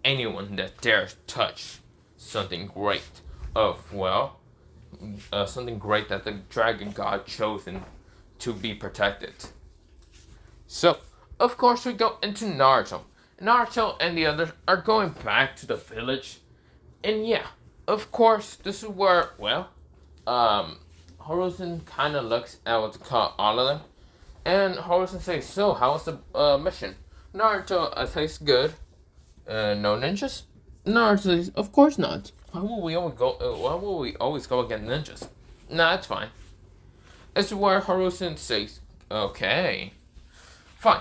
anyone that dares touch something great of, well, something great that the dragon god chosen to be protected. So, of course, we go into Naruto. Naruto and the others are going back to the village. And yeah, of course, this is where, well, Horusen kind of looks at what's called all of them. And Horusen says, so, how was the mission? Naruto says, good. No ninjas? Naruto says, of course not. Why will we always go against ninjas? Nah, it's fine. This is where Horusen says, okay. Fine.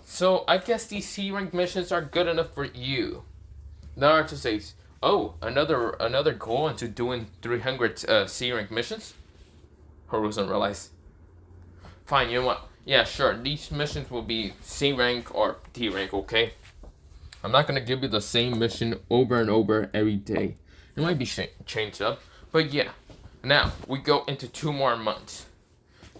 So, I guess these C-rank missions are good enough for you. Naruto says, oh, another goal into doing 300 C-rank missions? Horusen realized. Fine, you know what? Yeah, sure. These missions will be C-rank or D-rank, okay? I'm not going to give you the same mission over and over every day. It might be changed up, but yeah. Now, we go into 2 more months.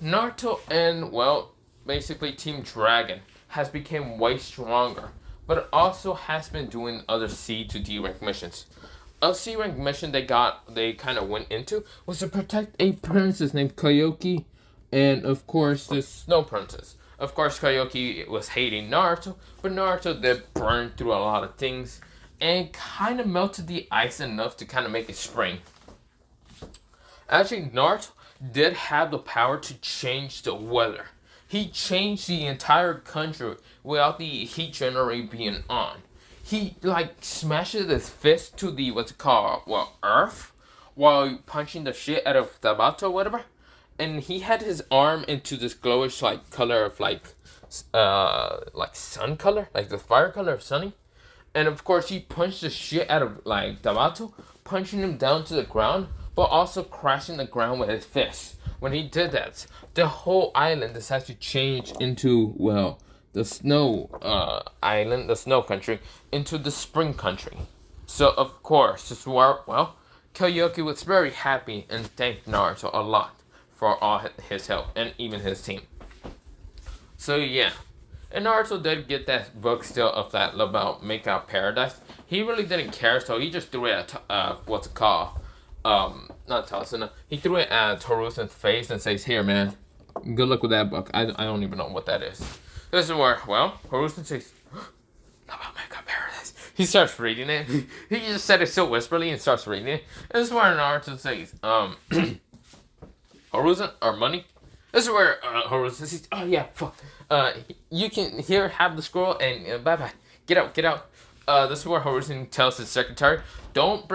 Naruto and, well, basically Team Dragon has become way stronger, but it also has been doing other C to D rank missions. A C rank mission they kind of went into was to protect a princess named Kaioki, and of course the Snow Princess. Of course, Kaioki was hating Naruto, but Naruto did burn through a lot of things and kind of melted the ice enough to kind of make it spring. Actually, Naruto did have the power to change the weather. He changed the entire country without the heat generator being on. He smashes his fist to the earth while punching the shit out of Tabata or whatever. And he had his arm into this glowish color of sun color, like the fire color of Sunny. And of course he punched the shit out of Tabata, punching him down to the ground, but also crashing the ground with his fist. When he did that, the whole island decided to change into, well, the snow island, the snow country, into the spring country. So, of course, this is where, well, Kaioki was very happy and thanked Naruto a lot for all his help, and even his team. So, yeah. And Naruto did get that book still of that about Make Out Paradise. He really didn't care, so he just threw it at, not Talasuna. He threw it at Horusen's face and says, here, man, good luck with that book. I don't even know what that is. This is where, well, Horusen says, about Make Up Paradise. He starts reading it. He just said it so whisperly and starts reading it. And this is where Naruto says, Horusen, or money? This is where Horusen says, oh yeah, fuck. You can here have the scroll and bye-bye. Get out. This is where Horusen tells his secretary, don't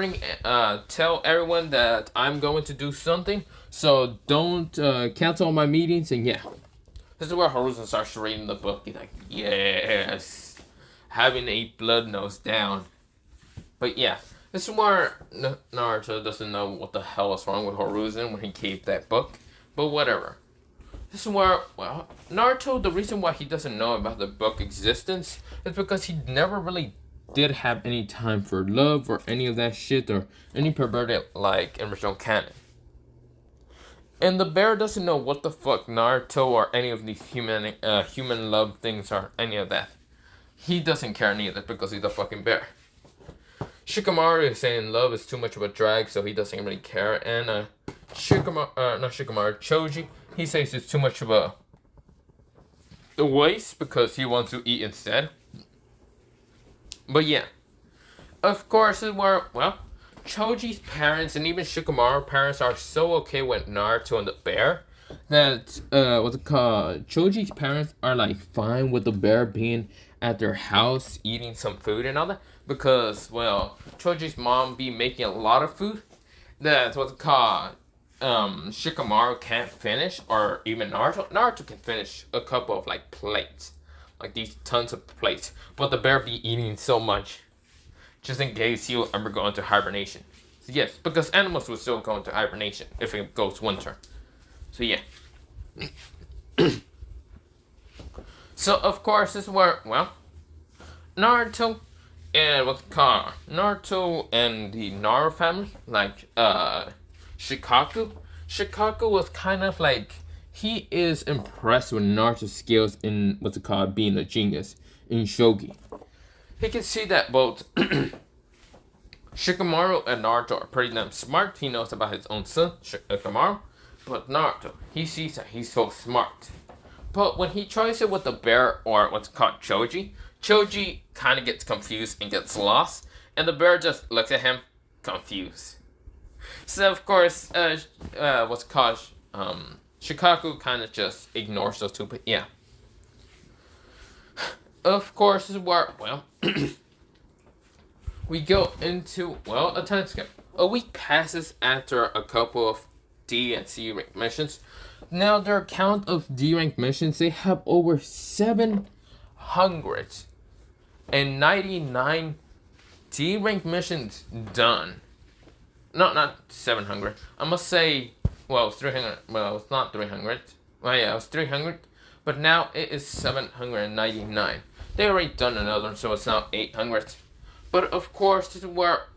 tell everyone that I'm going to do something, so don't cancel all my meetings, and yeah. This is where Horusen starts reading the book. He's like, yes, having a blood nose down. But yeah, this is where Naruto doesn't know what the hell is wrong with Horusen when he gave that book, but whatever. This is where, well, Naruto, the reason why he doesn't know about the book existence is because he never really did have any time for love or any of that shit or any perverted original canon. And the bear doesn't know what the fuck Naruto or any of these human love things are, any of that. He doesn't care neither because he's a fucking bear. Shikamaru is saying love is too much of a drag, so he doesn't really care. And Choji, he says it's too much of a waste because he wants to eat instead. But yeah, of course, well, Choji's parents and even Shikamaru's parents are so okay with Naruto and the bear that, Choji's parents are fine with the bear being at their house eating some food and all that because, well, Choji's mom be making a lot of food. That's Shikamaru can't finish, or even Naruto can finish a couple of like plates, like these tons of plates. But the bear be eating so much, just in case he'll ever go into hibernation. So yes, because animals will still go into hibernation if it goes winter. So yeah. So of course this is where Naruto and Naruto and the Naru family, like Shikaku. Shikaku was kind of like, he is impressed with Naruto's skills in what's it called, being a genius in shogi. He can see that both Shikamaru and Naruto are pretty damn smart. He knows about his own son, Shikamaru, but Naruto, he sees that he's so smart. But when he tries it with the bear, or what's called Choji, Choji kind of gets confused and gets lost, and the bear just looks at him, confused. So of course, what's called Shikaku kind of just ignores those two. But yeah, of course, this is where we go into a time skip. A week passes after a couple of D and C rank missions. Now their count of D rank missions, they have over 799 D rank missions done. No, not 700. I must say, it's 300. Well, it's not 300. Well, yeah, it was 300. But now it is 799. They already done another one, so it's now 800. But of course, this is where,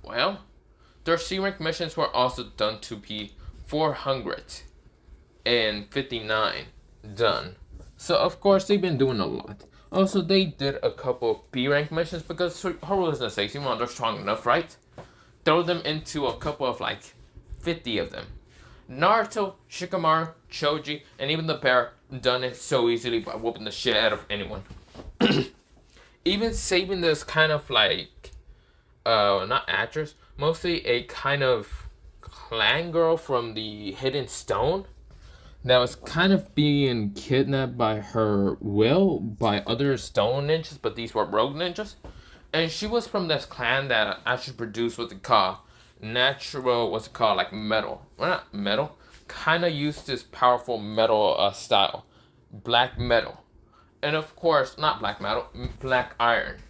their C rank missions were also done to be 459 done. So of course, they've been doing a lot. Also, they did a couple of B rank missions because Haru is a 60, well, they're strong enough, right? Throw them into a couple of 50 of them. Naruto, Shikamaru, Choji, and even the bear done it so easily by whooping the shit out of anyone. Even saving this kind of not actress, mostly a kind of clan girl from the Hidden Stone that was kind of being kidnapped by her will by other stone ninjas, but these were rogue ninjas. And she was from this clan that actually produced what they call natural, metal. Well, not metal. Kind of used this powerful metal style. Black metal. And of course, not black metal, black iron.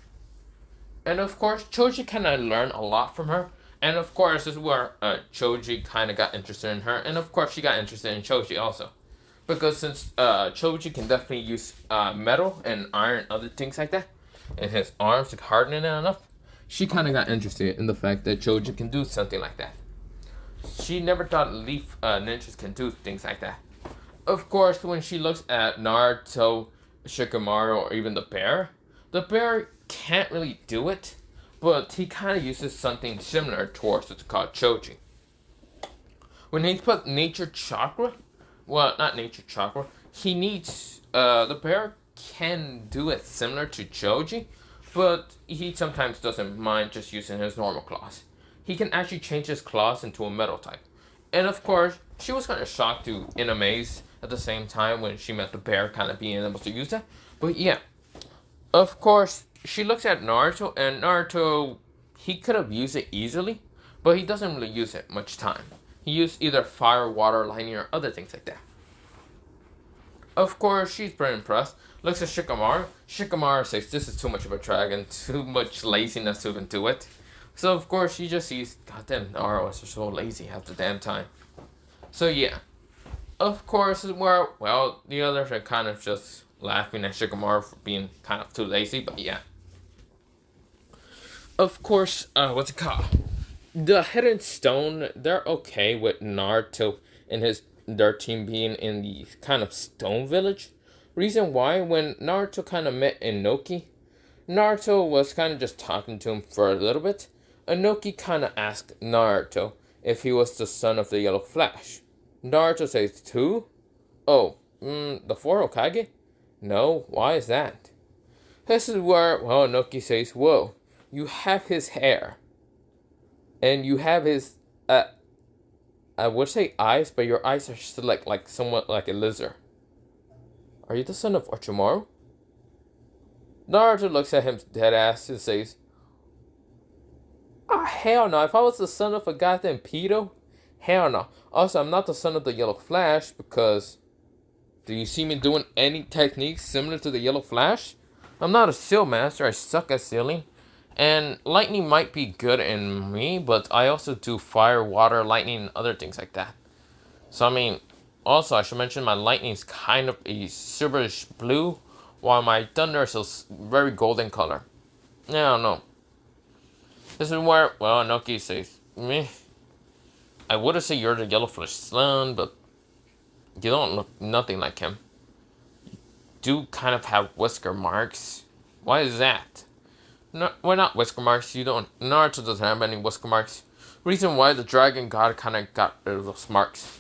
And of course, Choji kind of learned a lot from her. And of course, this is where Choji kind of got interested in her. And of course, she got interested in Choji also. Because since Choji can definitely use metal and iron, other things like that, and his arms to harden it enough, she kind of got interested in the fact that Choji can do something like that. She never thought Leaf ninjas can do things like that. Of course, when she looks at Naruto, Shikamaru, or even the bear can't really do it, but he kind of uses something similar towards what's called Choji. When he put nature chakra, not nature chakra, he needs, the bear can do it similar to Choji, but he sometimes doesn't mind just using his normal claws. He can actually change his claws into a metal type. And of course, she was kind of shocked and amazed at the same time when she met the bear kind of being able to use that. But yeah, of course, she looks at Naruto, and Naruto, he could have used it easily, but he doesn't really use it much time. He used either fire, water, lightning, or other things like that. Of course, she's pretty impressed. Looks at Shikamaru. Shikamaru says, this is too much of a dragon, too much laziness to even do it. So, of course, she just sees, goddamn, Naruto is so lazy half the damn time. So, yeah. Of course, where, the others are kind of just laughing at Shikamaru for being kind of too lazy, but yeah. Of course, what's it called? The Hidden Stone, they're okay with Naruto and their team being in the kind of stone village. Reason why, when Naruto kind of met Inoki, Naruto was kind of just talking to him for a little bit. Inoki kind of asked Naruto if he was the son of the Yellow Flash. Naruto says, who? Oh, the 4 Hokage? No, why is that? This is where, Inoki says, whoa, you have his hair. And you have his, I would say eyes, but your eyes are still like somewhat like a lizard. Are you the son of Orochimaru? Naruto looks at him dead ass and says, hell no, if I was the son of a goddamn pedo, Hell no. Also, I'm not the son of the Yellow Flash because do you see me doing any techniques similar to the Yellow Flash? I'm not a seal master. I suck at sealing. And lightning might be good in me, but I also do fire, water, lightning, and other things like that. So, I mean, also, I should mention my lightning's kind of a silverish blue, while my thunder is a very golden color. Yeah, I don't know. This is where, well, Noki says, meh. I would have said you're the Yellow Flash son, but you don't look nothing like him. You do kind of have whisker marks. Why is that? No, well, not whisker marks. You don't. Naruto doesn't have any whisker marks. Reason why the Dragon God kind of got rid of those marks.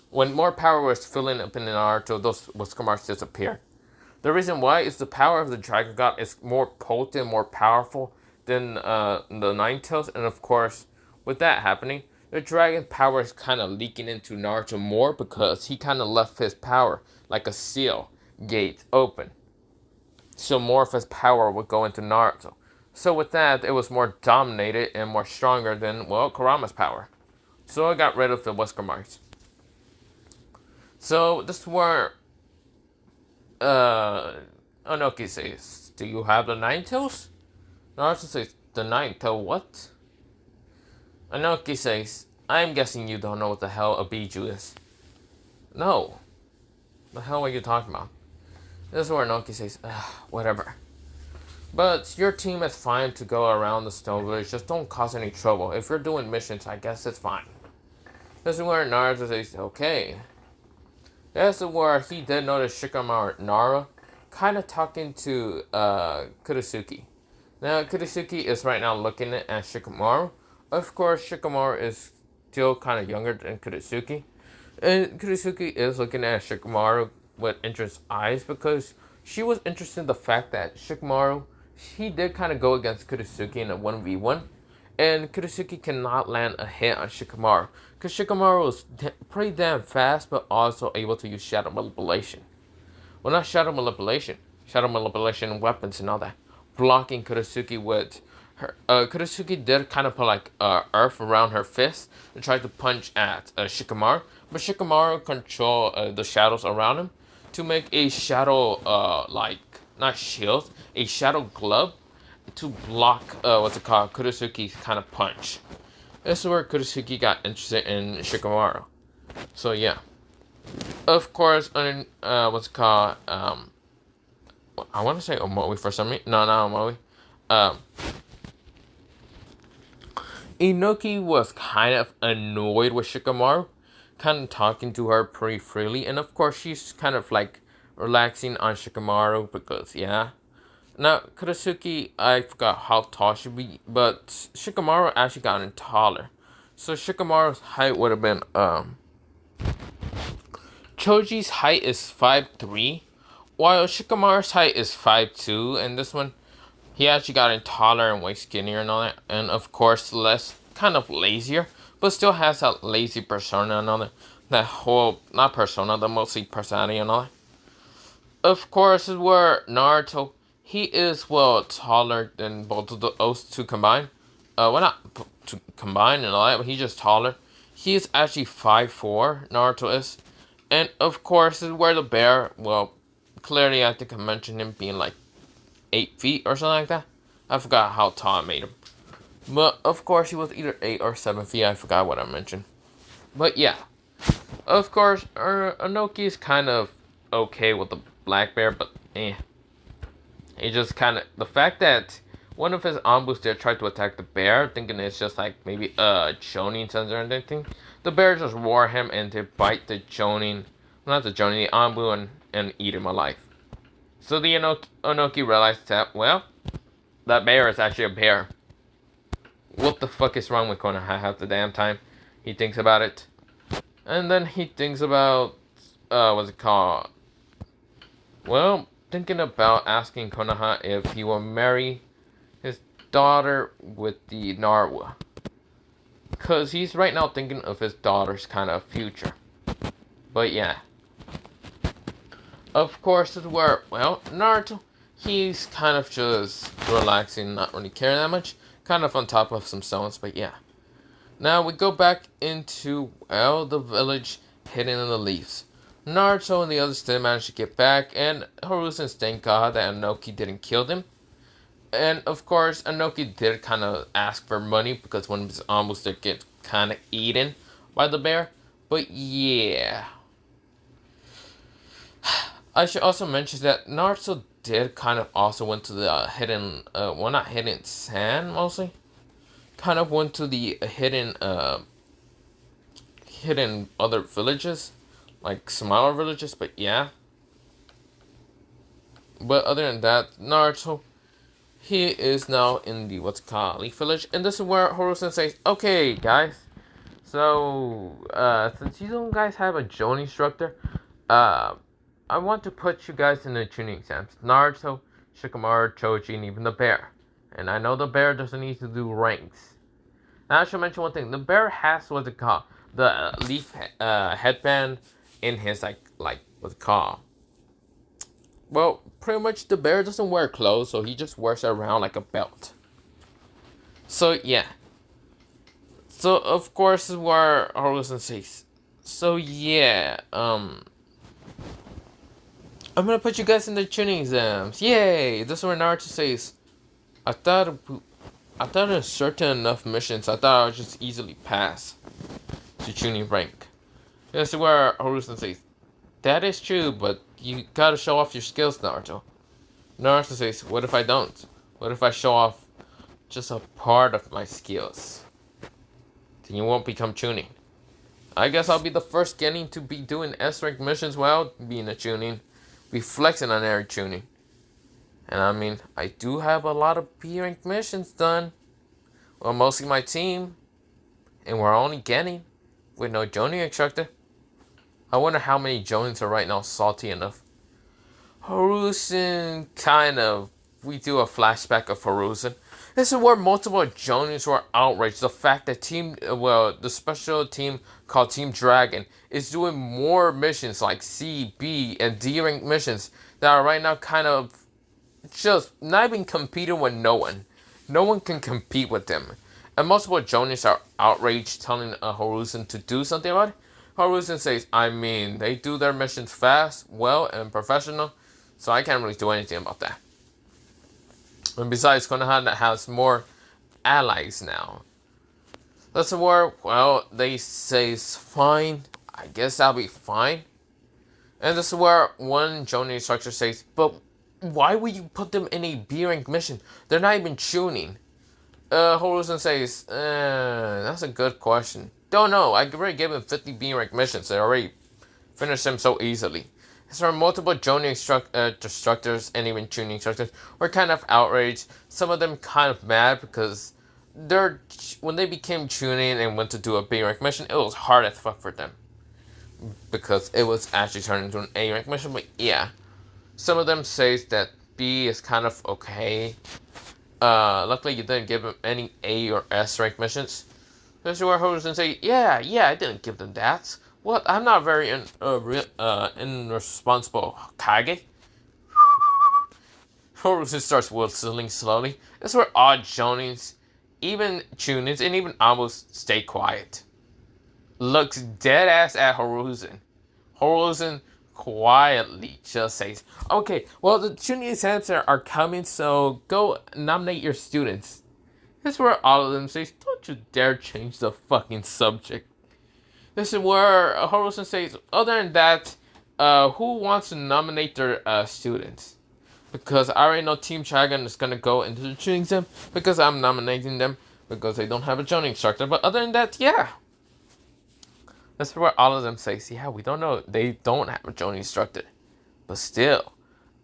When more power was filling up in Naruto, those whisker marks disappeared. The reason why is the power of the Dragon God is more potent, more powerful than the Nine Tails, and of course, with that happening, the Dragon power is kind of leaking into Naruto more because he kind of left his power like a seal gate open. So more of his power would go into Naruto. So with that, it was more dominated and more stronger than, well, Kurama's power. So I got rid of the whisker marks. So this is where Onoki says, do you have the Nine Tails? Naruto says, the Nine Tail what? Onoki says, I'm guessing you don't know what the hell a Biju is. No. The hell are you talking about? This is where Onoki says, whatever. But your team is fine to go around the Stone Village, just don't cause any trouble. If you're doing missions, I guess it's fine. This is where Naruto says, okay. This is where he did notice Shikamaru Nara kind of talking to Kurisuki. Now, Kurisuki is right now looking at Shikamaru. Of course, Shikamaru is still kind of younger than Kurisuki. And Kurisuki is looking at Shikamaru with interest eyes because she was interested in the fact that Shikamaru, he did kind of go against Kurisuki in a 1v1. And Kurisuki cannot land a hit on Shikamaru because Shikamaru is pretty damn fast but also able to use shadow manipulation. Well, not shadow manipulation weapons and all that. Blocking Kurisuki with her. Kurisuki did kind of put like earth around her fist and tried to punch at Shikamaru. But Shikamaru controlled the shadows around him to make a shadow, not shield, a shadow glove to block, Kurisuki's kind of punch. This is where Kurisuki got interested in Shikamaru. So, yeah. Of course, I want to say Omoe for some reason. No, not Omoe. Inoki was kind of annoyed with Shikamaru, kind of talking to her pretty freely, and of course she's kind of like relaxing on Shikamaru because, yeah. Now, Kurisuki, I forgot how tall she be, but Shikamaru actually gotten taller. So Shikamaru's height would have been, Choji's height is 5'3", while Shikamaru's height is 5'2", and this one, he actually gotten taller and way skinnier and all that, and of course less, kind of lazier, but still has that lazy persona and all that, that whole, not persona, the mostly personality and all that. Of course, is where Naruto, he is, well, taller than both of those two combined. Well, not to combine and all that, but he's just taller. He is actually 5'4", Naruto is. And, of course, is where the bear, well, clearly I think I mentioned him being like 8 feet or something like that. I forgot how tall I made him. But, of course, he was either 8 or 7 feet. I forgot what I mentioned. But, yeah. Of course, Inoki is kind of okay with the black bear, but, He just kind of, the fact that one of his ambus there tried to attack the bear, thinking it's just like maybe a Jonin sensor or anything. The bear just roar him and to bite the Jonin, not the Jonin, the ambu and eat him alive. So the Inoki realized that, well, that bear is actually a bear. What the fuck is wrong with Konoha half the damn time? He thinks about it. And then he thinks about, what's it called? Well, thinking about asking Konoha if he will marry his daughter with the Narwa. Because he's right now thinking of his daughter's kind of future. But yeah. Of course, it's where, well, Naruto, he's kind of just relaxing, not really caring that much. Kind of on top of some stones, but yeah. Now we go back into, well, the village hidden in the leaves. Naruto and the others did manage to get back, and Hiruzen thank God that Anoki didn't kill them. And of course, Anoki did kind of ask for money because one of his almost did get kind of eaten by the bear. But yeah, I should also mention that Naruto did kind of also went to the hidden, well, not hidden sand mostly. Kind of went to the hidden other villages, like smaller villages. But yeah. But other than that, Naruto, he is now in the what's called Leaf Village, and this is where Hiruzen says, "Okay, guys. So, since you don't guys have a Jonin instructor, uh, I want to put you guys in the tuning exams. Naruto, Shikamaru, Choji, and even the bear. And I know the bear doesn't need to do ranks. Now I should mention one thing. The bear has what's it called? The leaf headband in his like what's it called? Well, pretty much the bear doesn't wear clothes, so he just wears it around like a belt. So yeah. So of course is where Hiruzen says. So yeah, I'm gonna put you guys in the tuning exams. Yay! This is where Naruto says, I thought in certain enough missions, I thought I would just easily pass to tuning rank. This is where Hiruzen says, that is true, but you gotta show off your skills, Naruto. Naruto says, what if I don't? What if I show off just a part of my skills? Then you won't become tuning. I guess I'll be the first getting to be doing S-rank missions while being a tuning. Be flexing on every tuning. And I mean, I do have a lot of B-rank missions done. Well, mostly my team. And we're only getting with no Jonin instructor. I wonder how many Jonins are right now salty enough. Hiruzen, kind of. We do a flashback of Hiruzen. This is where multiple Jonins were outraged. The fact that the special team called Team Dragon is doing more missions like C, B, and D rank missions that are right now kind of just not even competing with no one. No one can compete with them. And multiple Jonins are outraged, telling Hiruzen to do something about it. Hiruzen says, I mean, they do their missions fast, well, and professional, so I can't really do anything about that. And besides, Konohana has more allies now. That's where, well, they say fine. I guess I'll be fine. And this is where one Jonin instructor says, but why would you put them in a B rank mission? They're not even tuning. Hiruzen says, that's a good question. Don't know. I already gave them 50 B rank missions. They already finished them so easily. There are multiple Jonin instructors and even tuning instructors were kind of outraged. Some of them kind of mad because when they became tuning and went to do a B rank mission, it was hard as fuck for them. Because it was actually turned into an A rank mission, but yeah. Some of them say that B is kind of okay. Luckily you didn't give them any A or S rank missions. There's where Hiruzen say, yeah, I didn't give them that. What? I'm not very irresponsible Kage. Hiruzen starts whistling slowly. That's where odd Jonins, even Chunins, and even almost stay quiet. Looks dead ass at Hiruzen. Hiruzen quietly just says, okay, well the Chunin exams are coming, so go nominate your students. That's where all of them say, don't you dare change the fucking subject. This is where Hiruzen says, other than that, who wants to nominate their students? Because I already know Team Dragon is going to go into the tuning exam because I'm nominating them because they don't have a Jonin instructor. But other than that, yeah. That's where all of them say, yeah, we don't know. They don't have a Jonin instructor. But still,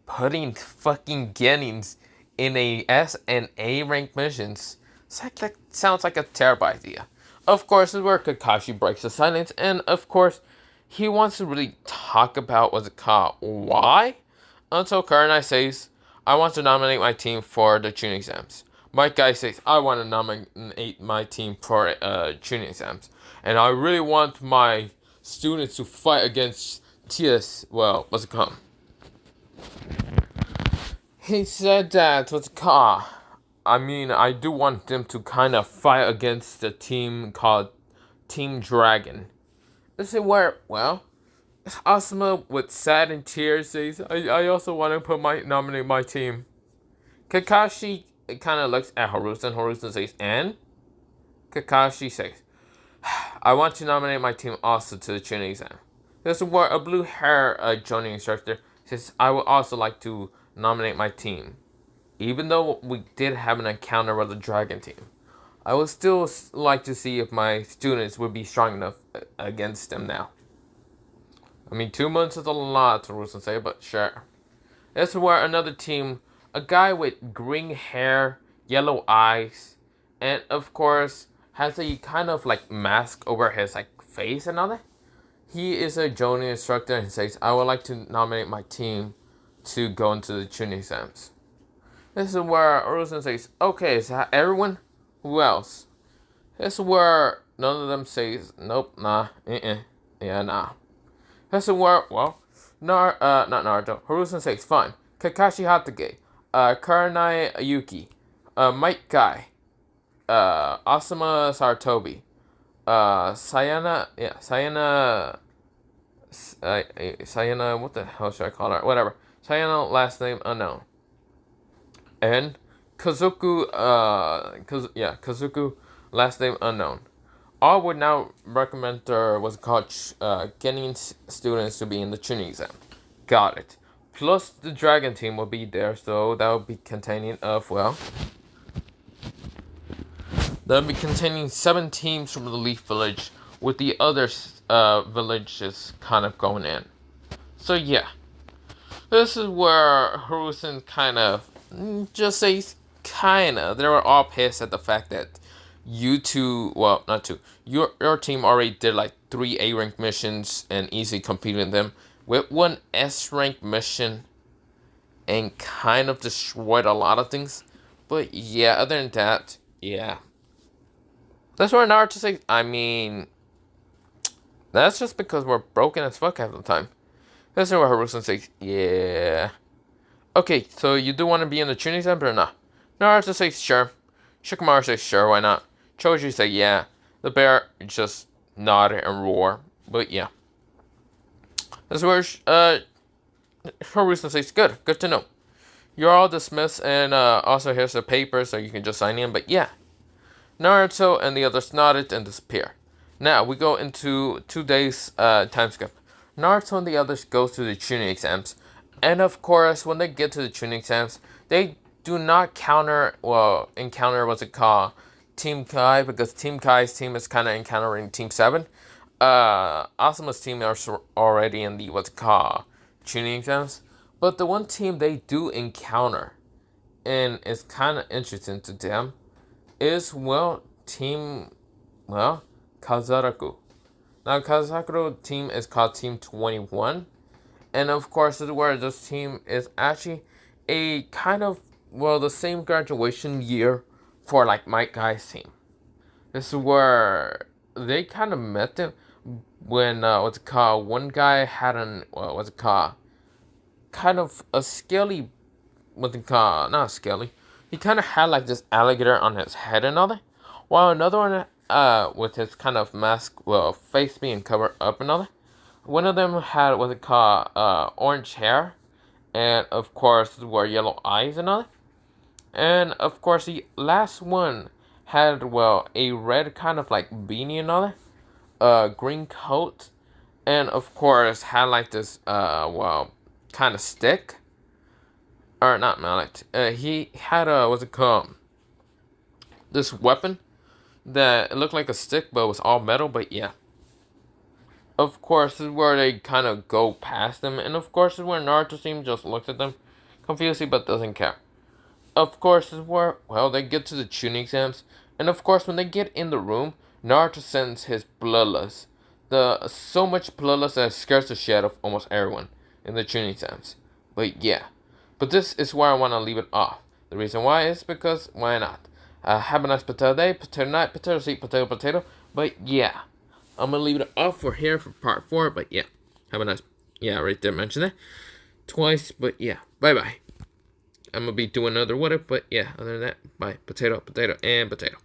putting fucking Genins in a S and A rank missions sounds like a terrible idea. Of course, this is where Kakashi breaks the silence, and of course, he wants to really talk about what's it called, why? Until Kurenai says, I want to nominate my team for the tuning exams. Mike Guy says, I want to nominate my team for tuning exams. And I really want my students to fight against TS, well, what's it called? He said that, what's it called? I mean, I do want them to kind of fight against a team called Team Dragon. This is where, well, Asuma with sad and tears says, I also want to nominate my team. Kakashi kind of looks at Harusen. Harusen says, and? Kakashi says, I want to nominate my team also to the Chunin exam. This is where a blue hair Jonin instructor says, I would also like to nominate my team. Even though we did have an encounter with the Dragon team, I would still like to see if my students would be strong enough against them now. I mean, 2 months is a lot to say, but sure. This is where another team, a guy with green hair, yellow eyes, and of course has a kind of like mask over his like face and all that. He is a Jonin instructor and says, I would like to nominate my team to go into the Chunin exams. This is where Urusen says, okay, is that everyone? Who else? This is where none of them says, nope, nah, yeah, nah. This is where, well, not Naruto. Harusen says, fine. Kakashi Hatake, Kurenai Yuki, Mike Guy, Asuma Saratobi, Sayana, what the hell should I call her? Whatever. Sayana, last name unknown. And Kazuku, Kazuku, last name unknown. All would now recommend what's called getting students to be in the Chunin exam. Got it. Plus the Dragon team will be there, so that will be containing of, well, that'll be containing 7 teams from the Leaf Village, with the other villages kind of going in. So yeah, this is where Harusen kind of just says kinda. They were all pissed at the fact that you two, well, not two, your team already did like 3 A rank missions and easily completed them with 1 S rank mission and kind of destroyed a lot of things. But yeah, other than that, yeah. That's where Naruto says, I mean, that's just because we're broken as fuck half the time. That's where Harusen says, yeah. Okay, so you do want to be in the Chunin exam or not? Naruto says, sure. Shikamaru says, sure, why not? Choji says, yeah. The bear just nodded and roared. But yeah. That's where Harusen says, good to know. You're all dismissed, and also here's the paper so you can just sign in. But yeah. Naruto and the others nodded and disappeared. Now we go into 2 days time skip. Naruto and the others go to the Chunin exams. And of course, when they get to the Chunin exams, they do not encounter what's it called, Team Kai, because Team Kai's team is kind of encountering Team 7. Asuma's team are already in the what's it called, Chunin exams. But the one team they do encounter, and it's kind of interesting to them, is, well, Kazaraku. Now, Kazaraku team is called Team 21. And of course, this is where this team is actually a kind of, well, the same graduation year for like Mike Guy's team. This is where they kind of met them when, one guy had kind of a scaly, not scaly. He kind of had like this alligator on his head and all that. While another one, with his kind of mask, face being covered up and all that. One of them had orange hair, and of course wore yellow eyes and all that. And of course the last one had, a red kind of like beanie and all that, green coat, and of course had like this, kind of stick, or not mallet. He had this weapon that it looked like a stick, but it was all metal. But yeah. Of course, this is where they kind of go past them. And of course, this is where Naruto's team just looks at them confusedly but doesn't care. Of course, this is where, they get to the Chunin exams. And of course, when they get in the room, Naruto sends his bloodlust. So much bloodlust that it scares the shit of almost everyone in the Chunin exams. But yeah. But this is where I want to leave it off. The reason why is because, why not? Have a nice potato day, potato night, potato seed, potato. But yeah. I'm going to leave it off for here for part 4, but yeah. Have a nice, right there, mentioned that twice, but yeah. Bye-bye. I'm gonna be doing another what if, but yeah, other than that, bye. Potato, potato, and potato.